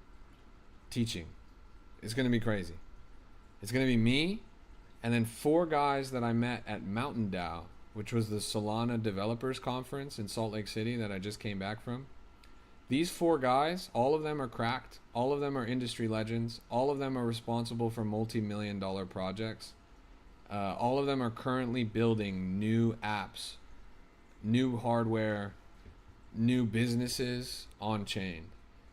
teaching. It's going to be crazy. It's going to be me and then 4 guys that I met at Mountain DAO, which was the Solana Developers Conference in Salt Lake City that I just came back from. These 4 guys, all of them are cracked. All of them are industry legends. All of them are responsible for multi-million-dollar projects. All of them are currently building new apps, new hardware, new businesses on chain.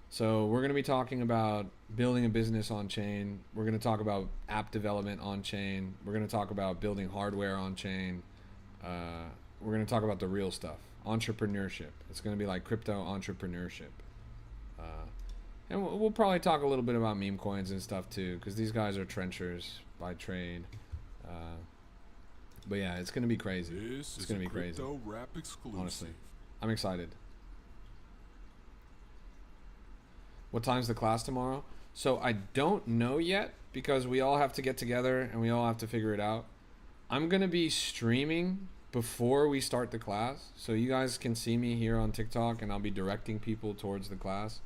So we're going to be talking about building a business on chain. We're going to talk about app development on chain. We're going to talk about building hardware on chain. We're going to talk about the real stuff, entrepreneurship. It's going to be like crypto entrepreneurship. And we'll probably talk a little bit about meme coins and stuff too, because these guys are trenchers by trade. But yeah, it's going to be crazy. It's going to be crazy. Crypto Rap exclusive. Honestly, I'm excited. What time's the class tomorrow? So I don't know yet because we all have to get together and we all have to figure it out. I'm going to be streaming before we start the class. So you guys can see me here on TikTok and I'll be directing people towards the class.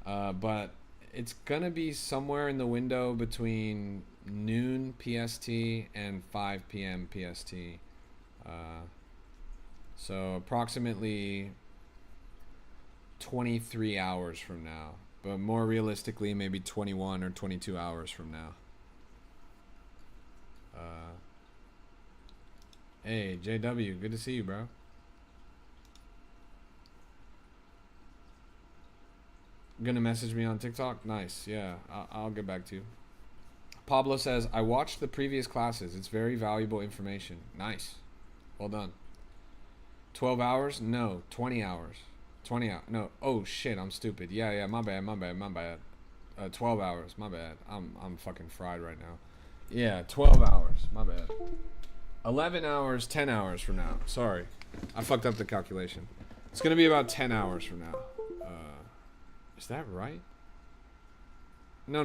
But it's going to be somewhere in the window between noon PST and 5 p.m. PST. So approximately 23 hours from now. But more realistically, maybe 21 or 22 hours from now. Hey, JW, good to see you, bro. Gonna message me on TikTok? Nice, yeah, I'll get back to you. Pablo says, I watched the previous classes. It's very valuable information. Nice. Well done. 12 hours? No, 20 hours. 20 hours. No. Oh, shit, I'm stupid. Yeah, my bad. 12 hours. My bad. I'm fucking fried right now. Yeah, 12 hours. My bad. 11 hours, 10 hours from now. Sorry. I fucked up the calculation. It's going to be about 10 hours from now. Is that right? No.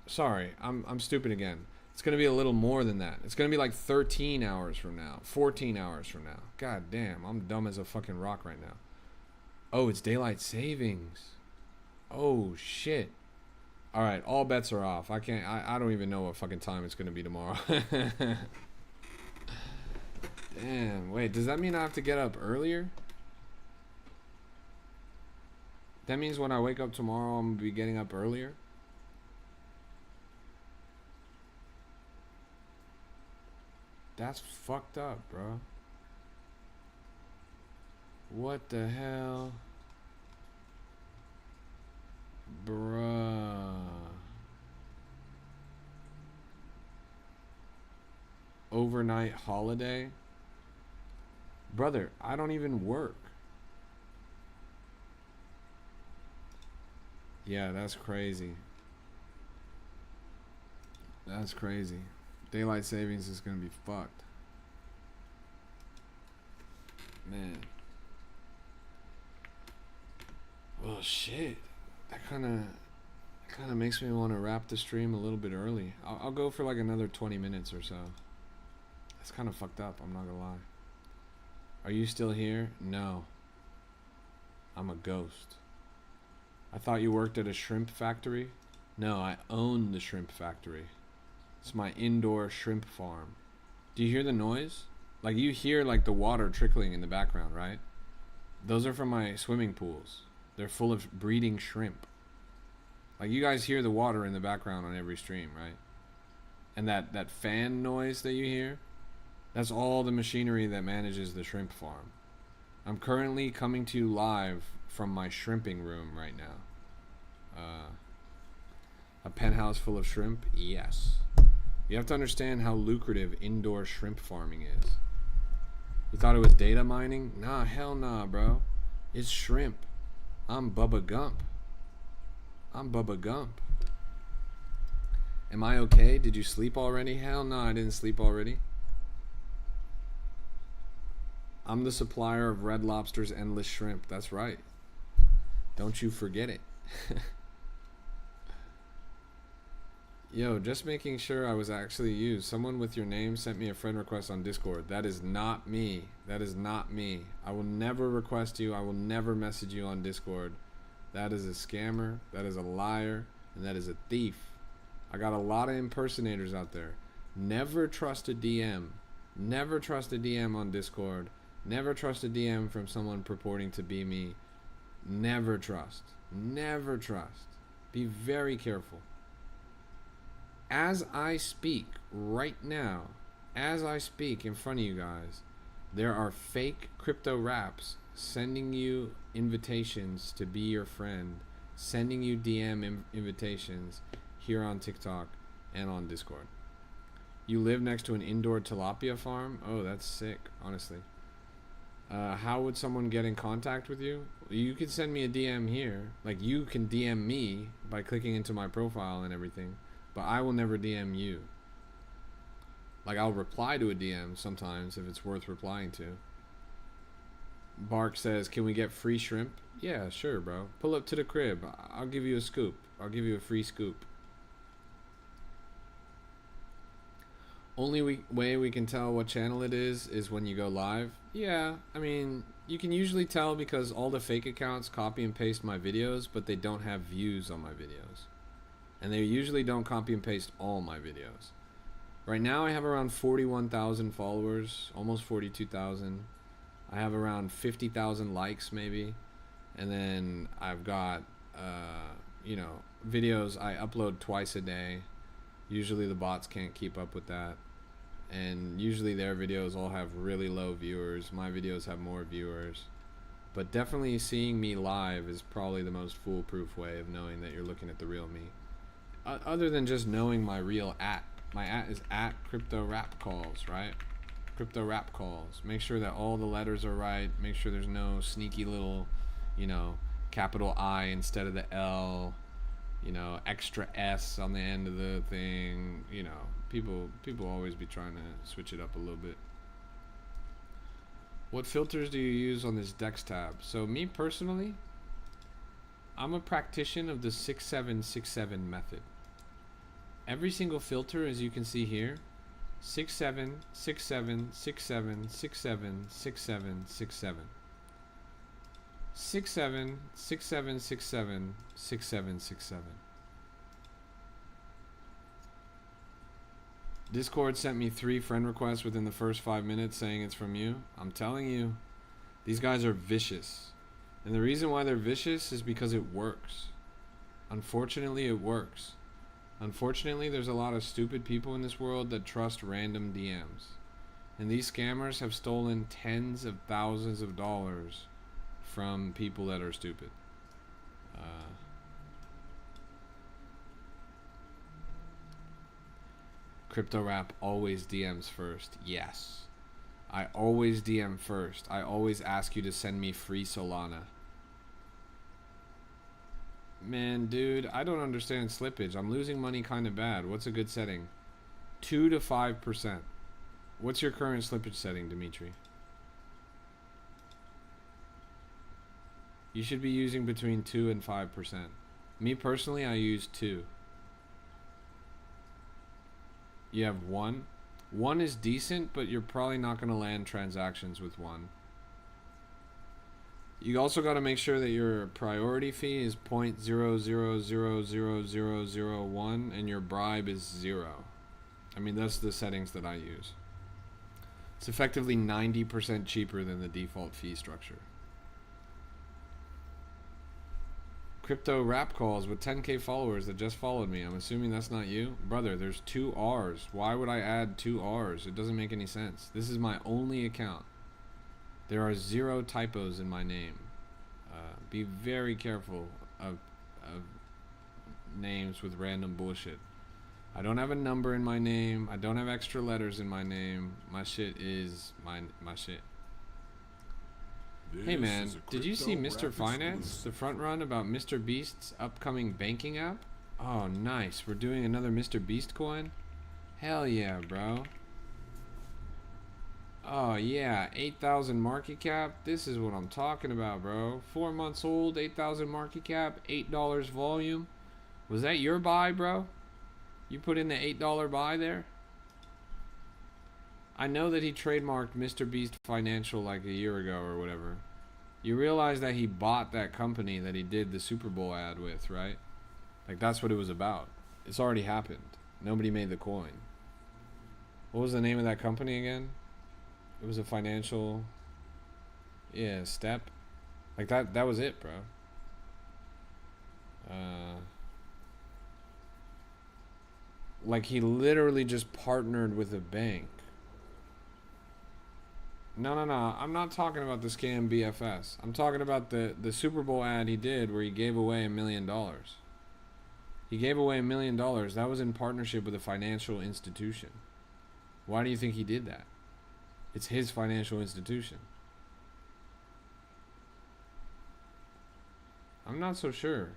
Sorry, I'm stupid again. It's going to be a little more than that. It's going to be like 13 hours from now. 14 hours from now. God damn, I'm dumb as a fucking rock right now. Oh, it's daylight savings. Oh, shit. All right, all bets are off. I don't even know what fucking time it's going to be tomorrow. Damn, wait, does that mean I have to get up earlier? That means when I wake up tomorrow, I'm going to be getting up earlier? That's fucked up, bro. What the hell? Bruh. Overnight holiday? Brother, I don't even work. Yeah, that's crazy. That's crazy. Daylight savings is gonna be fucked. Man. Well, shit. That kind of makes me want to wrap the stream a little bit early. I'll go for like another 20 minutes or so. That's kind of fucked up, I'm not gonna lie. Are you still here? No. I'm a ghost. I thought you worked at a shrimp factory? No, I own the shrimp factory. It's my indoor shrimp farm. Do you hear the noise? Like you hear like the water trickling in the background, right? Those are from my swimming pools. They're full of breeding shrimp. Like you guys hear the water in the background on every stream, right? And that fan noise that you hear, that's all the machinery that manages the shrimp farm. I'm currently coming to you live from my shrimping room right now. A penthouse full of shrimp? Yes. You have to understand how lucrative indoor shrimp farming is. You thought it was data mining? Nah, hell nah, bro. It's shrimp. I'm Bubba Gump. Am I okay? Did you sleep already? Hell no, I didn't sleep already. I'm the supplier of Red Lobster's endless shrimp. That's right. Don't you forget it. Yo, just making sure I was actually you. Someone with your name sent me a friend request on Discord. That is not me. That is not me. I will never request you. I will never message you on Discord. That is a scammer. That is a liar. And that is a thief. I got a lot of impersonators out there. Never trust a DM. Never trust a DM on Discord. Never trust a DM from someone purporting to be me. Never trust. Never trust. Be very careful. As I speak right now, as I speak in front of you guys, there are fake crypto raps sending you invitations to be your friend, sending you DM invitations here on TikTok and on Discord. You live next to an indoor tilapia farm? Oh, that's sick, honestly. How would someone get in contact with you? You can send me a DM here. Like, you can DM me by clicking into my profile and everything. But I will never DM you. Like, I'll reply to a DM sometimes if it's worth replying to. Bark says, can we get free shrimp? Yeah, sure, bro. Pull up to the crib. I'll give you a scoop. I'll give you a free scoop. Only way we can tell what channel it is when you go live. Yeah, I mean, you can usually tell because all the fake accounts copy and paste my videos, but they don't have views on my videos. And they usually don't copy and paste all my videos. Right now I have around 41,000 followers, almost 42,000. I have around 50,000 likes maybe. And then I've got, you know, videos I upload twice a day. Usually the bots can't keep up with that. And usually their videos all have really low viewers. My videos have more viewers. But definitely seeing me live is probably the most foolproof way of knowing that you're looking at the real me. Other than just knowing my real @ my @ is @CryptoRapCalls, right? Crypto Rap Calls. Make sure that all the letters are right. Make sure there's no sneaky little, you know, capital I instead of the L, you know, extra S on the end of the thing. You know, people always be trying to switch it up a little bit. What filters do you use on this Dex tab? So me personally, I'm a practitioner of the 6767 method. Every single filter, as you can see here, 67, 67, 67, 67, 67, 67. 67, 67, 67, 67, 67. Discord sent me 3 friend requests within the first 5 minutes saying it's from you. I'm telling you, these guys are vicious. And the reason why they're vicious is because it works. Unfortunately, it works. Unfortunately, there's a lot of stupid people in this world that trust random DMs. And these scammers have stolen tens of thousands of dollars from people that are stupid. Crypto Rap always DMs first. Yes. I always DM first. I always ask you to send me free Solana. Man, dude, I don't understand slippage. I'm losing money kind of bad. What's a good setting? 2 to 5%. What's your current slippage setting, Dimitri? You should be using between 2 and 5%. Me personally, I use 2. You have 1? 1 is decent, but you're probably not going to land transactions with 1. You also got to make sure that your priority fee is 0.000001 and your bribe is 0. I mean, that's the settings that I use. It's effectively 90% cheaper than the default fee structure. Crypto Rap Calls with 10k followers that just followed me. I'm assuming that's not you. Brother, there's 2 R's. Why would I add 2 R's? It doesn't make any sense. This is my only account. There are 0 typos in my name. Be very careful of names with random bullshit. I don't have a number in my name. I don't have extra letters in my name. My shit is my shit. Hey man, did you see Mr. Finance? The front run about Mr. Beast's upcoming banking app? Oh nice, we're doing another Mr. Beast coin? Hell yeah, bro. Oh yeah, 8,000 market cap. This is what I'm talking about, bro. 4 months old, 8,000 market cap, $8 volume. Was that your buy, bro? You put in the $8 buy there? I know that he trademarked Mr. Beast Financial like a year ago or whatever. You realize that he bought that company that he did the Super Bowl ad with, right? Like, that's what it was about. It's already happened. Nobody made the coin. What was the name of that company again? It was a financial... Yeah, Step. Like, that was it, bro. Like, he literally just partnered with a bank. No. I'm not talking about the scam BFS. I'm talking about the Super Bowl ad he did where he gave away $1 million. He gave away $1 million. That was in partnership with a financial institution. Why do you think he did that? It's his financial institution. I'm not so sure.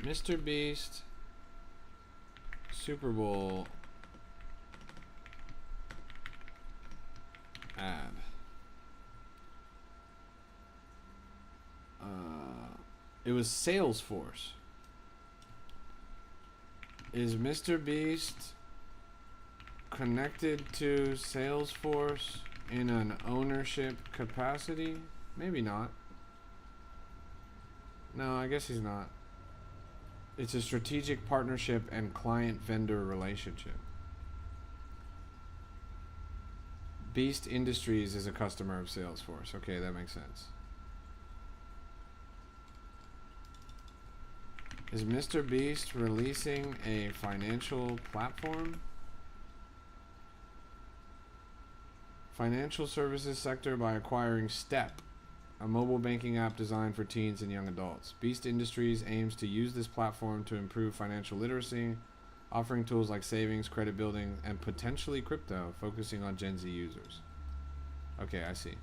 Mr. Beast Super Bowl ad. It was Salesforce. Is Mr. Beast connected to Salesforce in an ownership capacity? Maybe not. No, I guess he's not. It's a strategic partnership and client-vendor relationship. Beast Industries is a customer of Salesforce. Okay, that makes sense. Is Mr. Beast releasing a financial platform? Financial services sector by acquiring Step, a mobile banking app designed for teens and young adults. Beast Industries aims to use this platform to improve financial literacy, offering tools like savings, credit building, and potentially crypto, focusing on Gen Z users. Okay, I see.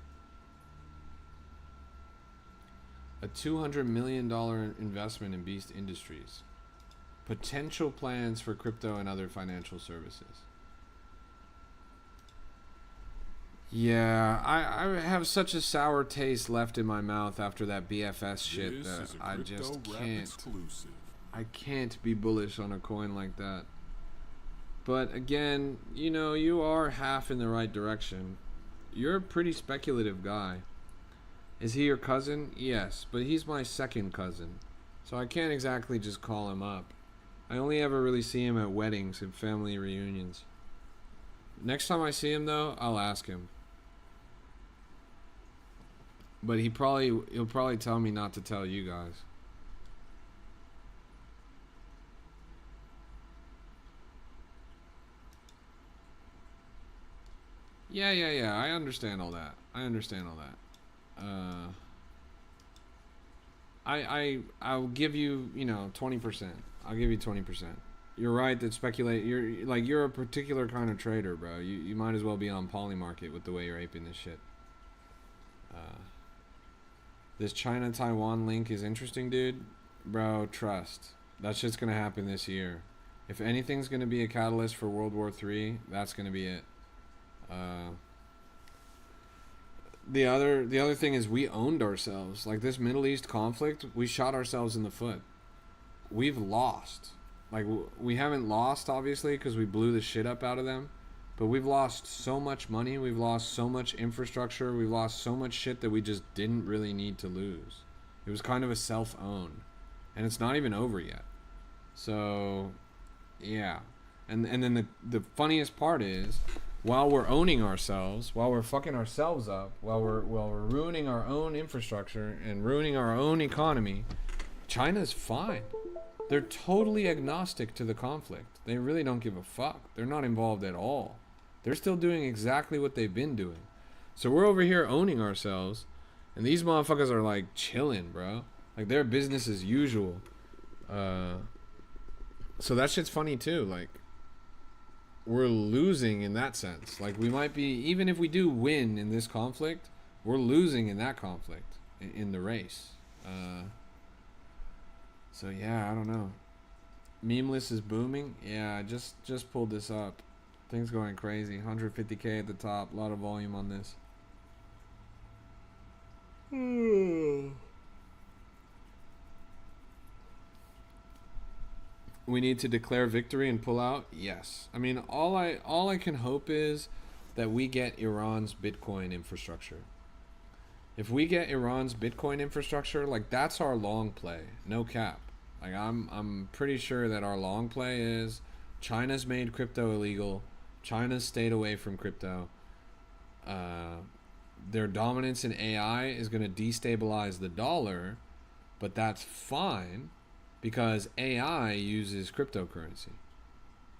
A $200 million investment in Beast Industries. Potential plans for crypto and other financial services. Yeah, I have such a sour taste left in my mouth after that BFS shit that I just can't. Exclusive. I can't be bullish on a coin like that. But again, you know, you are half in the right direction. You're a pretty speculative guy. Is he your cousin? Yes, but he's my second cousin. So I can't exactly just call him up. I only ever really see him at weddings and family reunions. Next time I see him though, I'll ask him. But he'll probably tell me not to tell you guys. Yeah. I understand all that. I'll give you, 20%. I'll give you 20%. You're right that you're a particular kind of trader, bro. You might as well be on Polymarket with the way you're aping this shit. This China-Taiwan link is interesting, dude. Bro, trust. That shit's gonna happen this year. If anything's gonna be a catalyst for World War III, that's gonna be it. The other thing is we owned ourselves. Like this Middle East conflict, we shot ourselves in the foot. We've lost. Like we haven't lost obviously because we blew the shit up out of them, but we've lost so much money, we've lost so much infrastructure, we've lost so much shit that we just didn't really need to lose. It was kind of a self-own, and it's not even over yet. So, yeah. And then the funniest part is, while we're owning ourselves, while we're fucking ourselves up, while we're ruining our own infrastructure and ruining our own economy, China's fine. They're totally agnostic to the conflict. They really don't give a fuck. They're not involved at all. They're still doing exactly what they've been doing. So we're over here owning ourselves, and these motherfuckers are like chilling, bro. Like they're business as usual. So that shit's funny too. Like we're losing in that sense. Like we might be, even if we do win in this conflict, we're losing in that conflict, in the race. So yeah, I don't know. Memeless is booming. Yeah, I just pulled this up. Things going crazy. 150K at the top. A lot of volume on this. we need to declare victory and pull out? Yes. I mean, all I can hope is that we get Iran's Bitcoin infrastructure. If we get Iran's Bitcoin infrastructure, like that's our long play, no cap. Like I'm pretty sure that our long play is China's made crypto illegal. China's stayed away from crypto. Their dominance in AI is going to destabilize the dollar, but that's fine because AI uses cryptocurrency.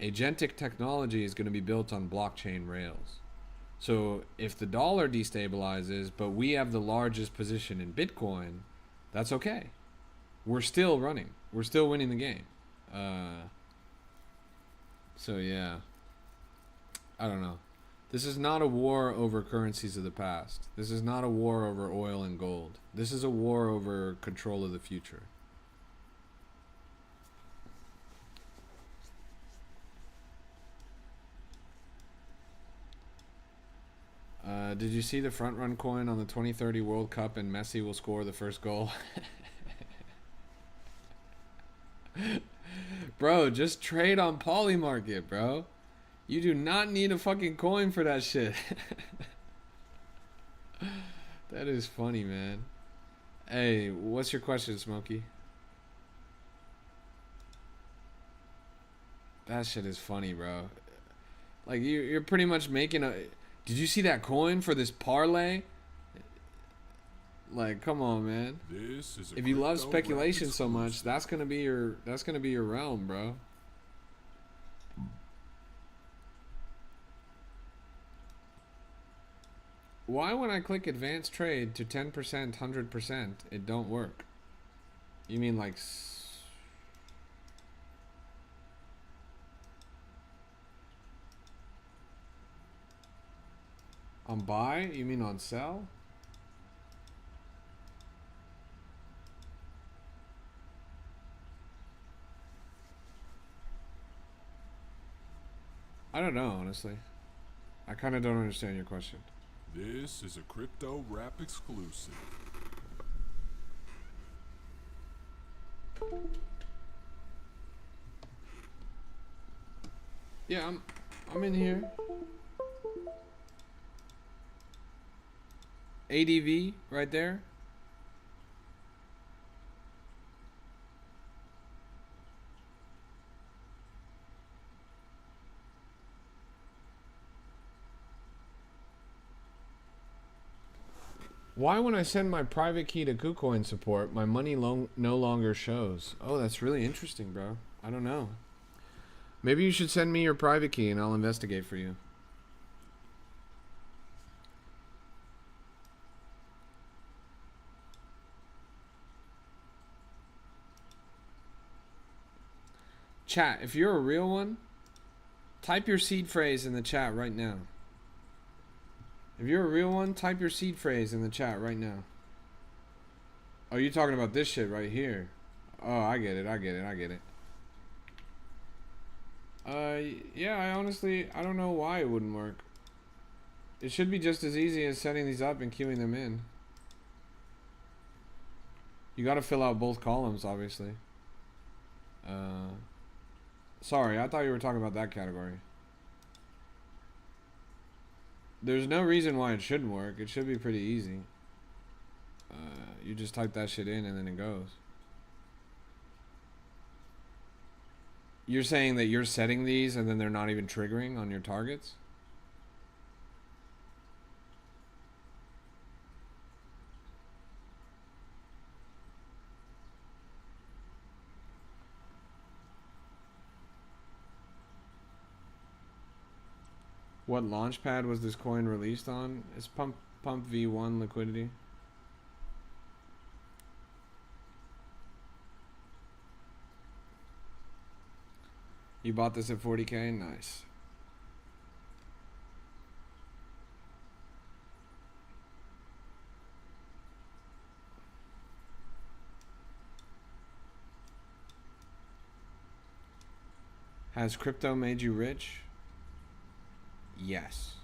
Agentic technology is going to be built on blockchain rails. So if the dollar destabilizes, but we have the largest position in Bitcoin, that's okay. We're still running. We're still winning the game. So yeah, I don't know. This is not a war over currencies of the past. This is not a war over oil and gold. This is a war over control of the future. Did you see the front run coin on the 2030 World Cup and Messi will score the first goal? Bro, just trade on Polymarket, bro. You do not need a fucking coin for that shit. That is funny, man. Hey, what's your question, Smokey? That shit is funny, bro. Like, you're pretty much making a... Did you see that coin for this parlay? Like, come on, man. This is If you love speculation so much, that's gonna be your realm, bro. Why when I click advanced trade to 10%, 100%, it don't work? You mean like on buy? You mean on sell? I don't know, honestly. I kind of don't understand your question. This is a crypto rap exclusive. Yeah, I'm in here. ADV right there. Why when I send my private key to KuCoin support, my money no longer shows? Oh, that's really interesting, bro. I don't know. Maybe you should send me your private key and I'll investigate for you. Chat, if you're a real one, type your seed phrase in the chat right now. If you're a real one, type your seed phrase in the chat right now. Oh, you're talking about this shit right here. Oh, I get it. Yeah, I don't know why it wouldn't work. It should be just as easy as setting these up and queuing them in. You gotta fill out both columns, obviously. Sorry, I thought you were talking about that category. There's no reason why it shouldn't work. It should be pretty easy. You just type that shit in and then it goes. You're saying that you're setting these and then they're not even triggering on your targets? What launchpad was this coin released on? It's Pump V1 liquidity. You bought this at 40K? Nice. Has crypto made you rich? Yes.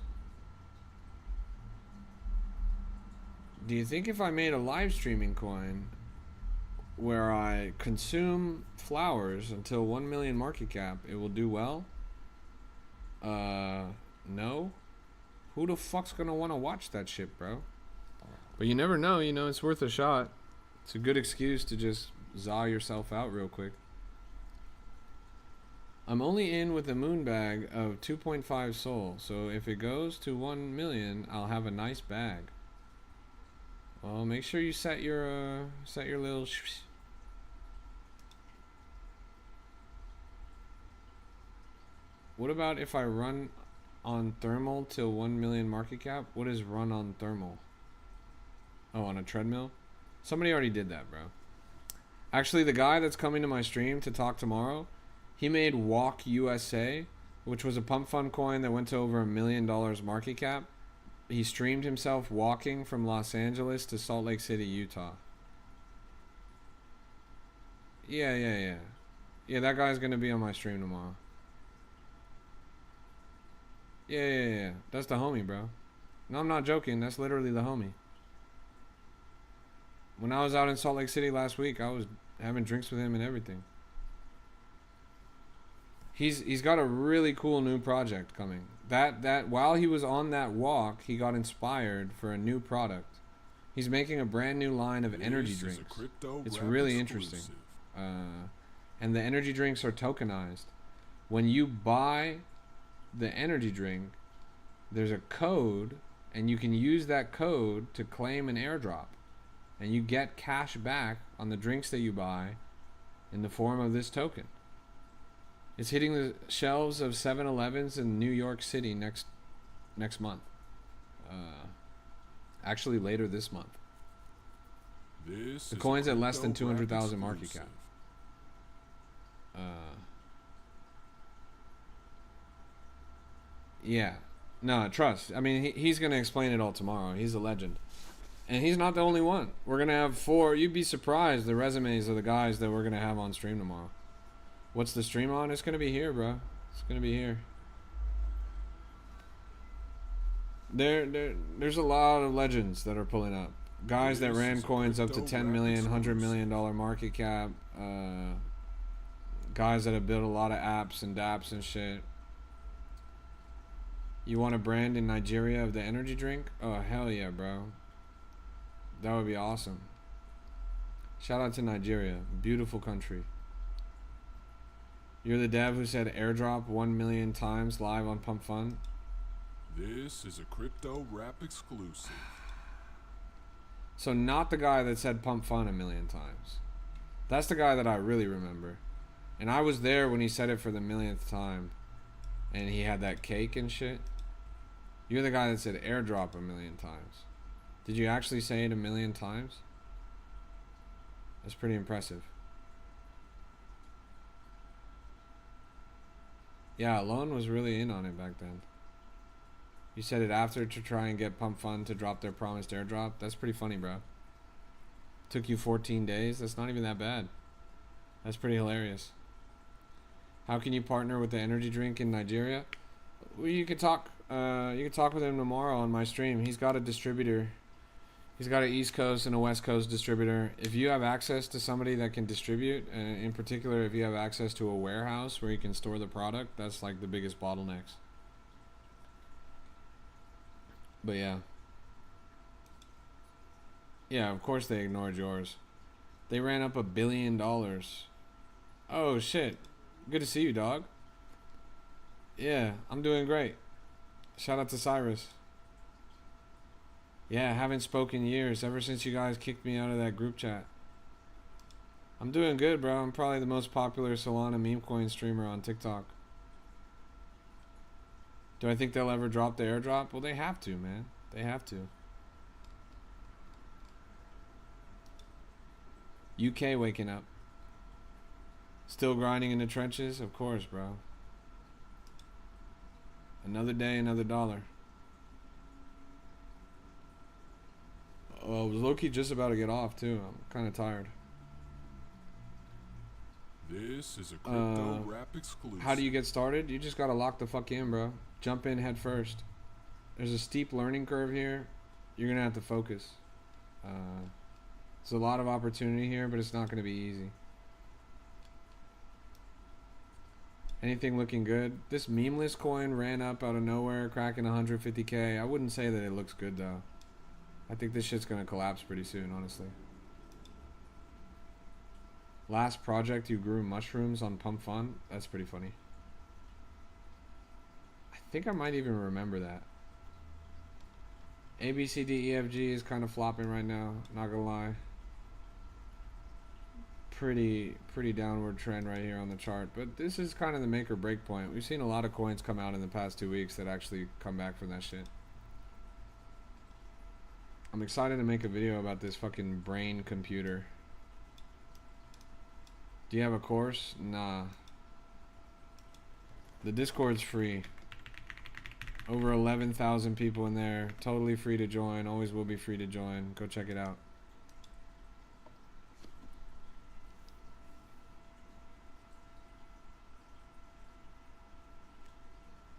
Do you think if I made a live streaming coin, where I consume flowers until 1 million market cap, it will do well? No. Who the fuck's gonna want to watch that shit, bro? But you never know, you know, it's worth a shot. It's a good excuse to just zaw yourself out real quick. I'm only in with a moon bag of 2.5 soul, so if it goes to 1 million, I'll have a nice bag. Well, make sure you set your little What about if I run on thermal till 1 million market cap? What is run on thermal? Oh, on a treadmill? Somebody already did that, bro. Actually, the guy that's coming to my stream to talk tomorrow, he made Walk USA, which was a pump fund coin that went to over $1 million market cap. He streamed himself walking from Los Angeles to Salt Lake City, Utah. Yeah, that guy's gonna be on my stream tomorrow. Yeah. That's the homie, bro. No, I'm not joking. That's literally the homie. When I was out in Salt Lake City last week, I was having drinks with him and everything. He's got a really cool new project coming. That while he was on that walk, he got inspired for a new product. He's making a brand new line of energy drinks. It's really interesting. And the energy drinks are tokenized. When you buy the energy drink, there's a code, and you can use that code to claim an airdrop. And you get cash back on the drinks that you buy in the form of this token. It's hitting the shelves of 7-Elevens in New York City next month. Actually, later this month. The coin's at less than 200,000 market cap. Yeah. No, trust. I mean, he's going to explain it all tomorrow. He's a legend. And he's not the only one. We're going to have 4. You'd be surprised the resumes of the guys that we're going to have on stream tomorrow. What's the stream on? It's going to be here, bro. It's going to be here. There's a lot of legends that are pulling up. Guys that ran coins up to 10 million, $100 million market cap. Guys that have built a lot of apps and dApps and shit. You want a brand in Nigeria of the energy drink? Oh, hell yeah, bro. That would be awesome. Shout out to Nigeria. Beautiful country. You're the dev who said airdrop 1 million times live on Pump Fun? This is a crypto rap exclusive. So not the guy that said Pump Fun 1 million times. That's the guy that I really remember. And I was there when he said it for the millionth time. And he had that cake and shit. You're the guy that said airdrop 1 million times. Did you actually say it 1 million times? That's pretty impressive. Yeah, Alone was really in on it back then. You said it after to try and get Pump Fun to drop their promised airdrop. That's pretty funny, bro. Took you 14 days? That's not even that bad. That's pretty hilarious. How can you partner with the energy drink in Nigeria? Well, you could talk with him tomorrow on my stream. He's got a distributor. He's got an East Coast and a West Coast distributor. If you have access to somebody that can distribute, and in particular if you have access to a warehouse where you can store the product, that's like the biggest bottlenecks. But yeah. Yeah, of course they ignored yours. They ran up $1 billion. Oh shit. Good to see you, dog. Yeah, I'm doing great. Shout out to Cyrus. Yeah, haven't spoken in years, ever since you guys kicked me out of that group chat. I'm doing good, bro. I'm probably the most popular Solana meme coin streamer on TikTok. Do I think they'll ever drop the airdrop? Well, they have to, man. They have to. UK waking up. Still grinding in the trenches? Of course, bro. Another day, another dollar. Oh, I was low-key just about to get off, too. I'm kind of tired. This is a crypto rap exclusive. How do you get started? You just gotta lock the fuck in, bro. Jump in head first. There's a steep learning curve here. You're gonna have to focus. There's a lot of opportunity here, but it's not going to be easy. Anything looking good? This memeless coin ran up out of nowhere, cracking 150k. I wouldn't say that it looks good though. I think this shit's going to collapse pretty soon, honestly. Last project you grew mushrooms on Pump Fun? That's pretty funny. I think I might even remember that. ABCDEFG is kind of flopping right now, not gonna lie. Pretty downward trend right here on the chart, but this is kind of the make or break point. We've seen a lot of coins come out in the past 2 weeks that actually come back from that shit. I'm excited to make a video about this fucking brain computer. Do you have a course? Nah. The Discord's free. Over 11,000 people in there. Totally free to join. Always will be free to join. Go check it out.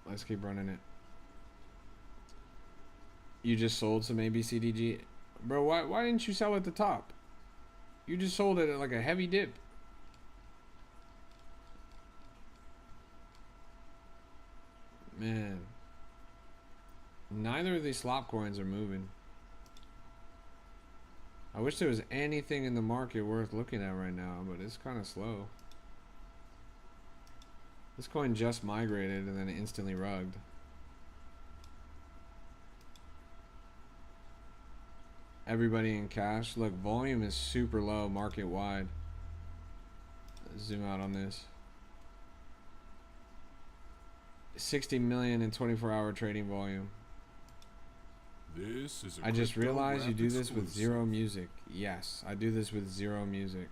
Let's keep running it. You just sold some ABCDG? Bro, why didn't you sell at the top? You just sold it at like a heavy dip. Man. Neither of these slop coins are moving. I wish there was anything in the market worth looking at right now, but it's kind of slow. This coin just migrated and then instantly rugged. Everybody in cash. Look, volume is super low market wide. Zoom out on this. 60 million in 24-hour trading volume. This is a I just crypto realized you rap do this with exclusive. zero music. Yes, I do this with zero music.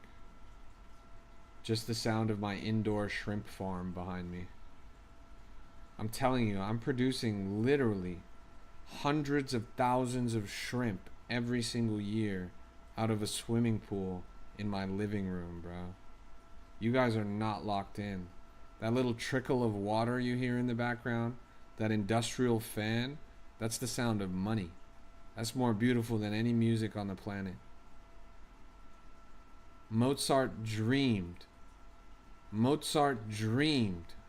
Just the sound of my indoor shrimp farm behind me. I'm telling you, I'm producing literally hundreds of thousands of shrimp every single year out of a swimming pool in my living room, bro. You guys are not locked in. That little trickle of water you hear in the background, that industrial fan, that's the sound of money. That's more beautiful than any music on the planet. Mozart dreamed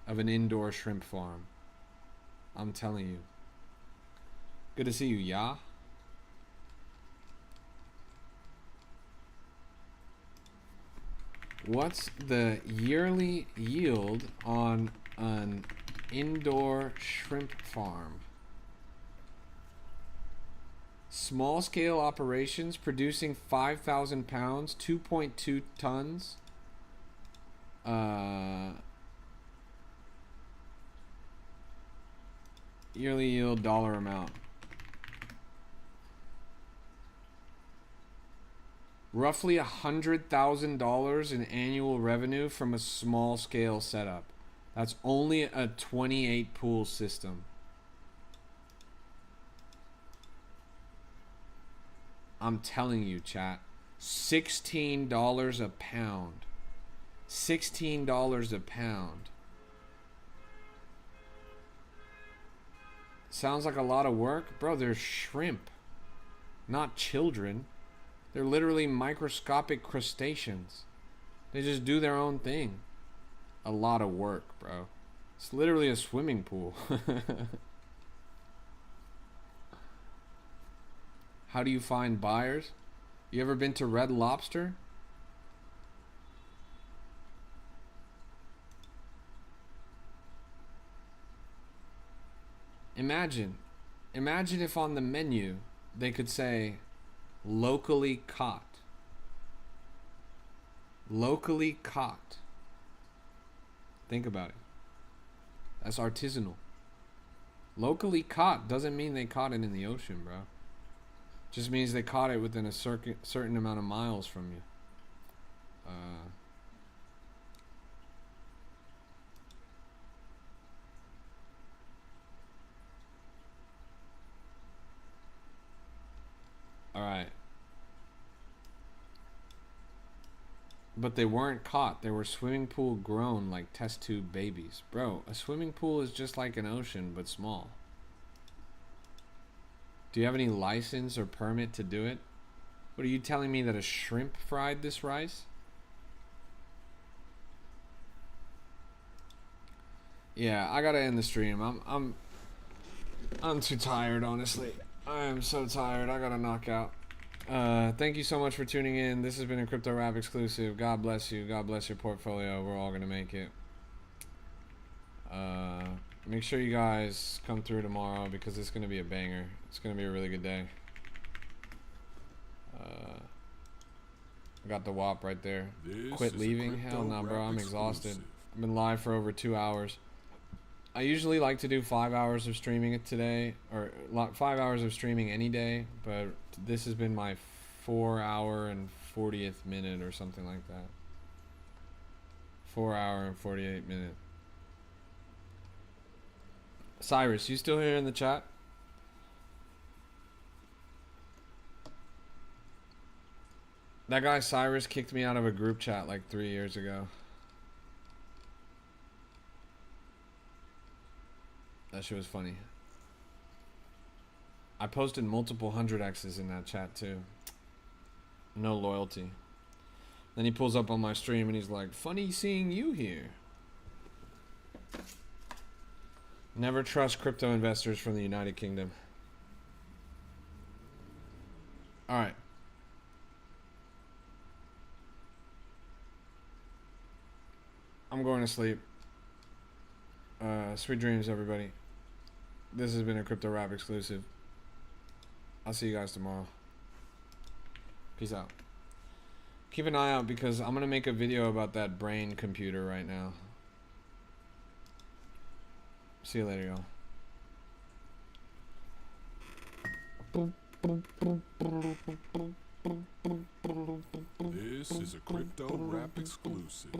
of an indoor shrimp farm. I'm telling you. Good to see you, yeah? What's the yearly yield on an indoor shrimp farm? Small scale operations producing 5,000 pounds, 2.2 tons. Yearly yield dollar amount. Roughly $100,000 in annual revenue from a small scale setup. That's only a 28 pool system. I'm telling you, chat. $16 a pound. $16 a pound. Sounds like a lot of work? Bro, they're shrimp. Not children. They're literally microscopic crustaceans. They just do their own thing. A lot of work, bro. It's literally a swimming pool. How do you find buyers? You ever been to Red Lobster? Imagine if on the menu they could say locally caught. Locally caught. Think about it. That's artisanal. Locally caught doesn't mean they caught it in the ocean, bro. Just means they caught it within a certain amount of miles from you. Alright. But they weren't caught. They were swimming pool grown like test tube babies. Bro, a swimming pool is just like an ocean, but small. Do you have any license or permit to do it? What are you telling me, that a shrimp fried this rice? Yeah, I gotta end the stream. I'm too tired, honestly. I am so tired. I gotta knock out. Thank you so much for tuning in. This has been a Crypto Rap exclusive. God bless you. God bless your portfolio. We're all gonna make it. Make sure you guys come through tomorrow because it's gonna be a banger. It's gonna be a really good day. I got the WAP right there. Quit leaving? Hell no, bro. I'm exhausted. I've been live for over 2 hours. I usually like to do 5 hours of streaming it today, or 5 hours of streaming any day, but this has been my 4 hour and 40th minute or something like that. 4 hour and 48 minute. Cyrus, you still here in the chat? That guy Cyrus kicked me out of a group chat like 3 years ago. That shit was funny. I posted multiple 100x's in that chat too. No loyalty. Then he pulls up on my stream and he's like, funny seeing you here. Never trust crypto investors from the United Kingdom. Alright. I'm going to sleep. Sweet dreams, everybody. This has been a Crypto Rap exclusive. I'll see you guys tomorrow. Peace out. Keep an eye out because I'm going to make a video about that brain computer right now. See you later, y'all. This is a Crypto Rap exclusive.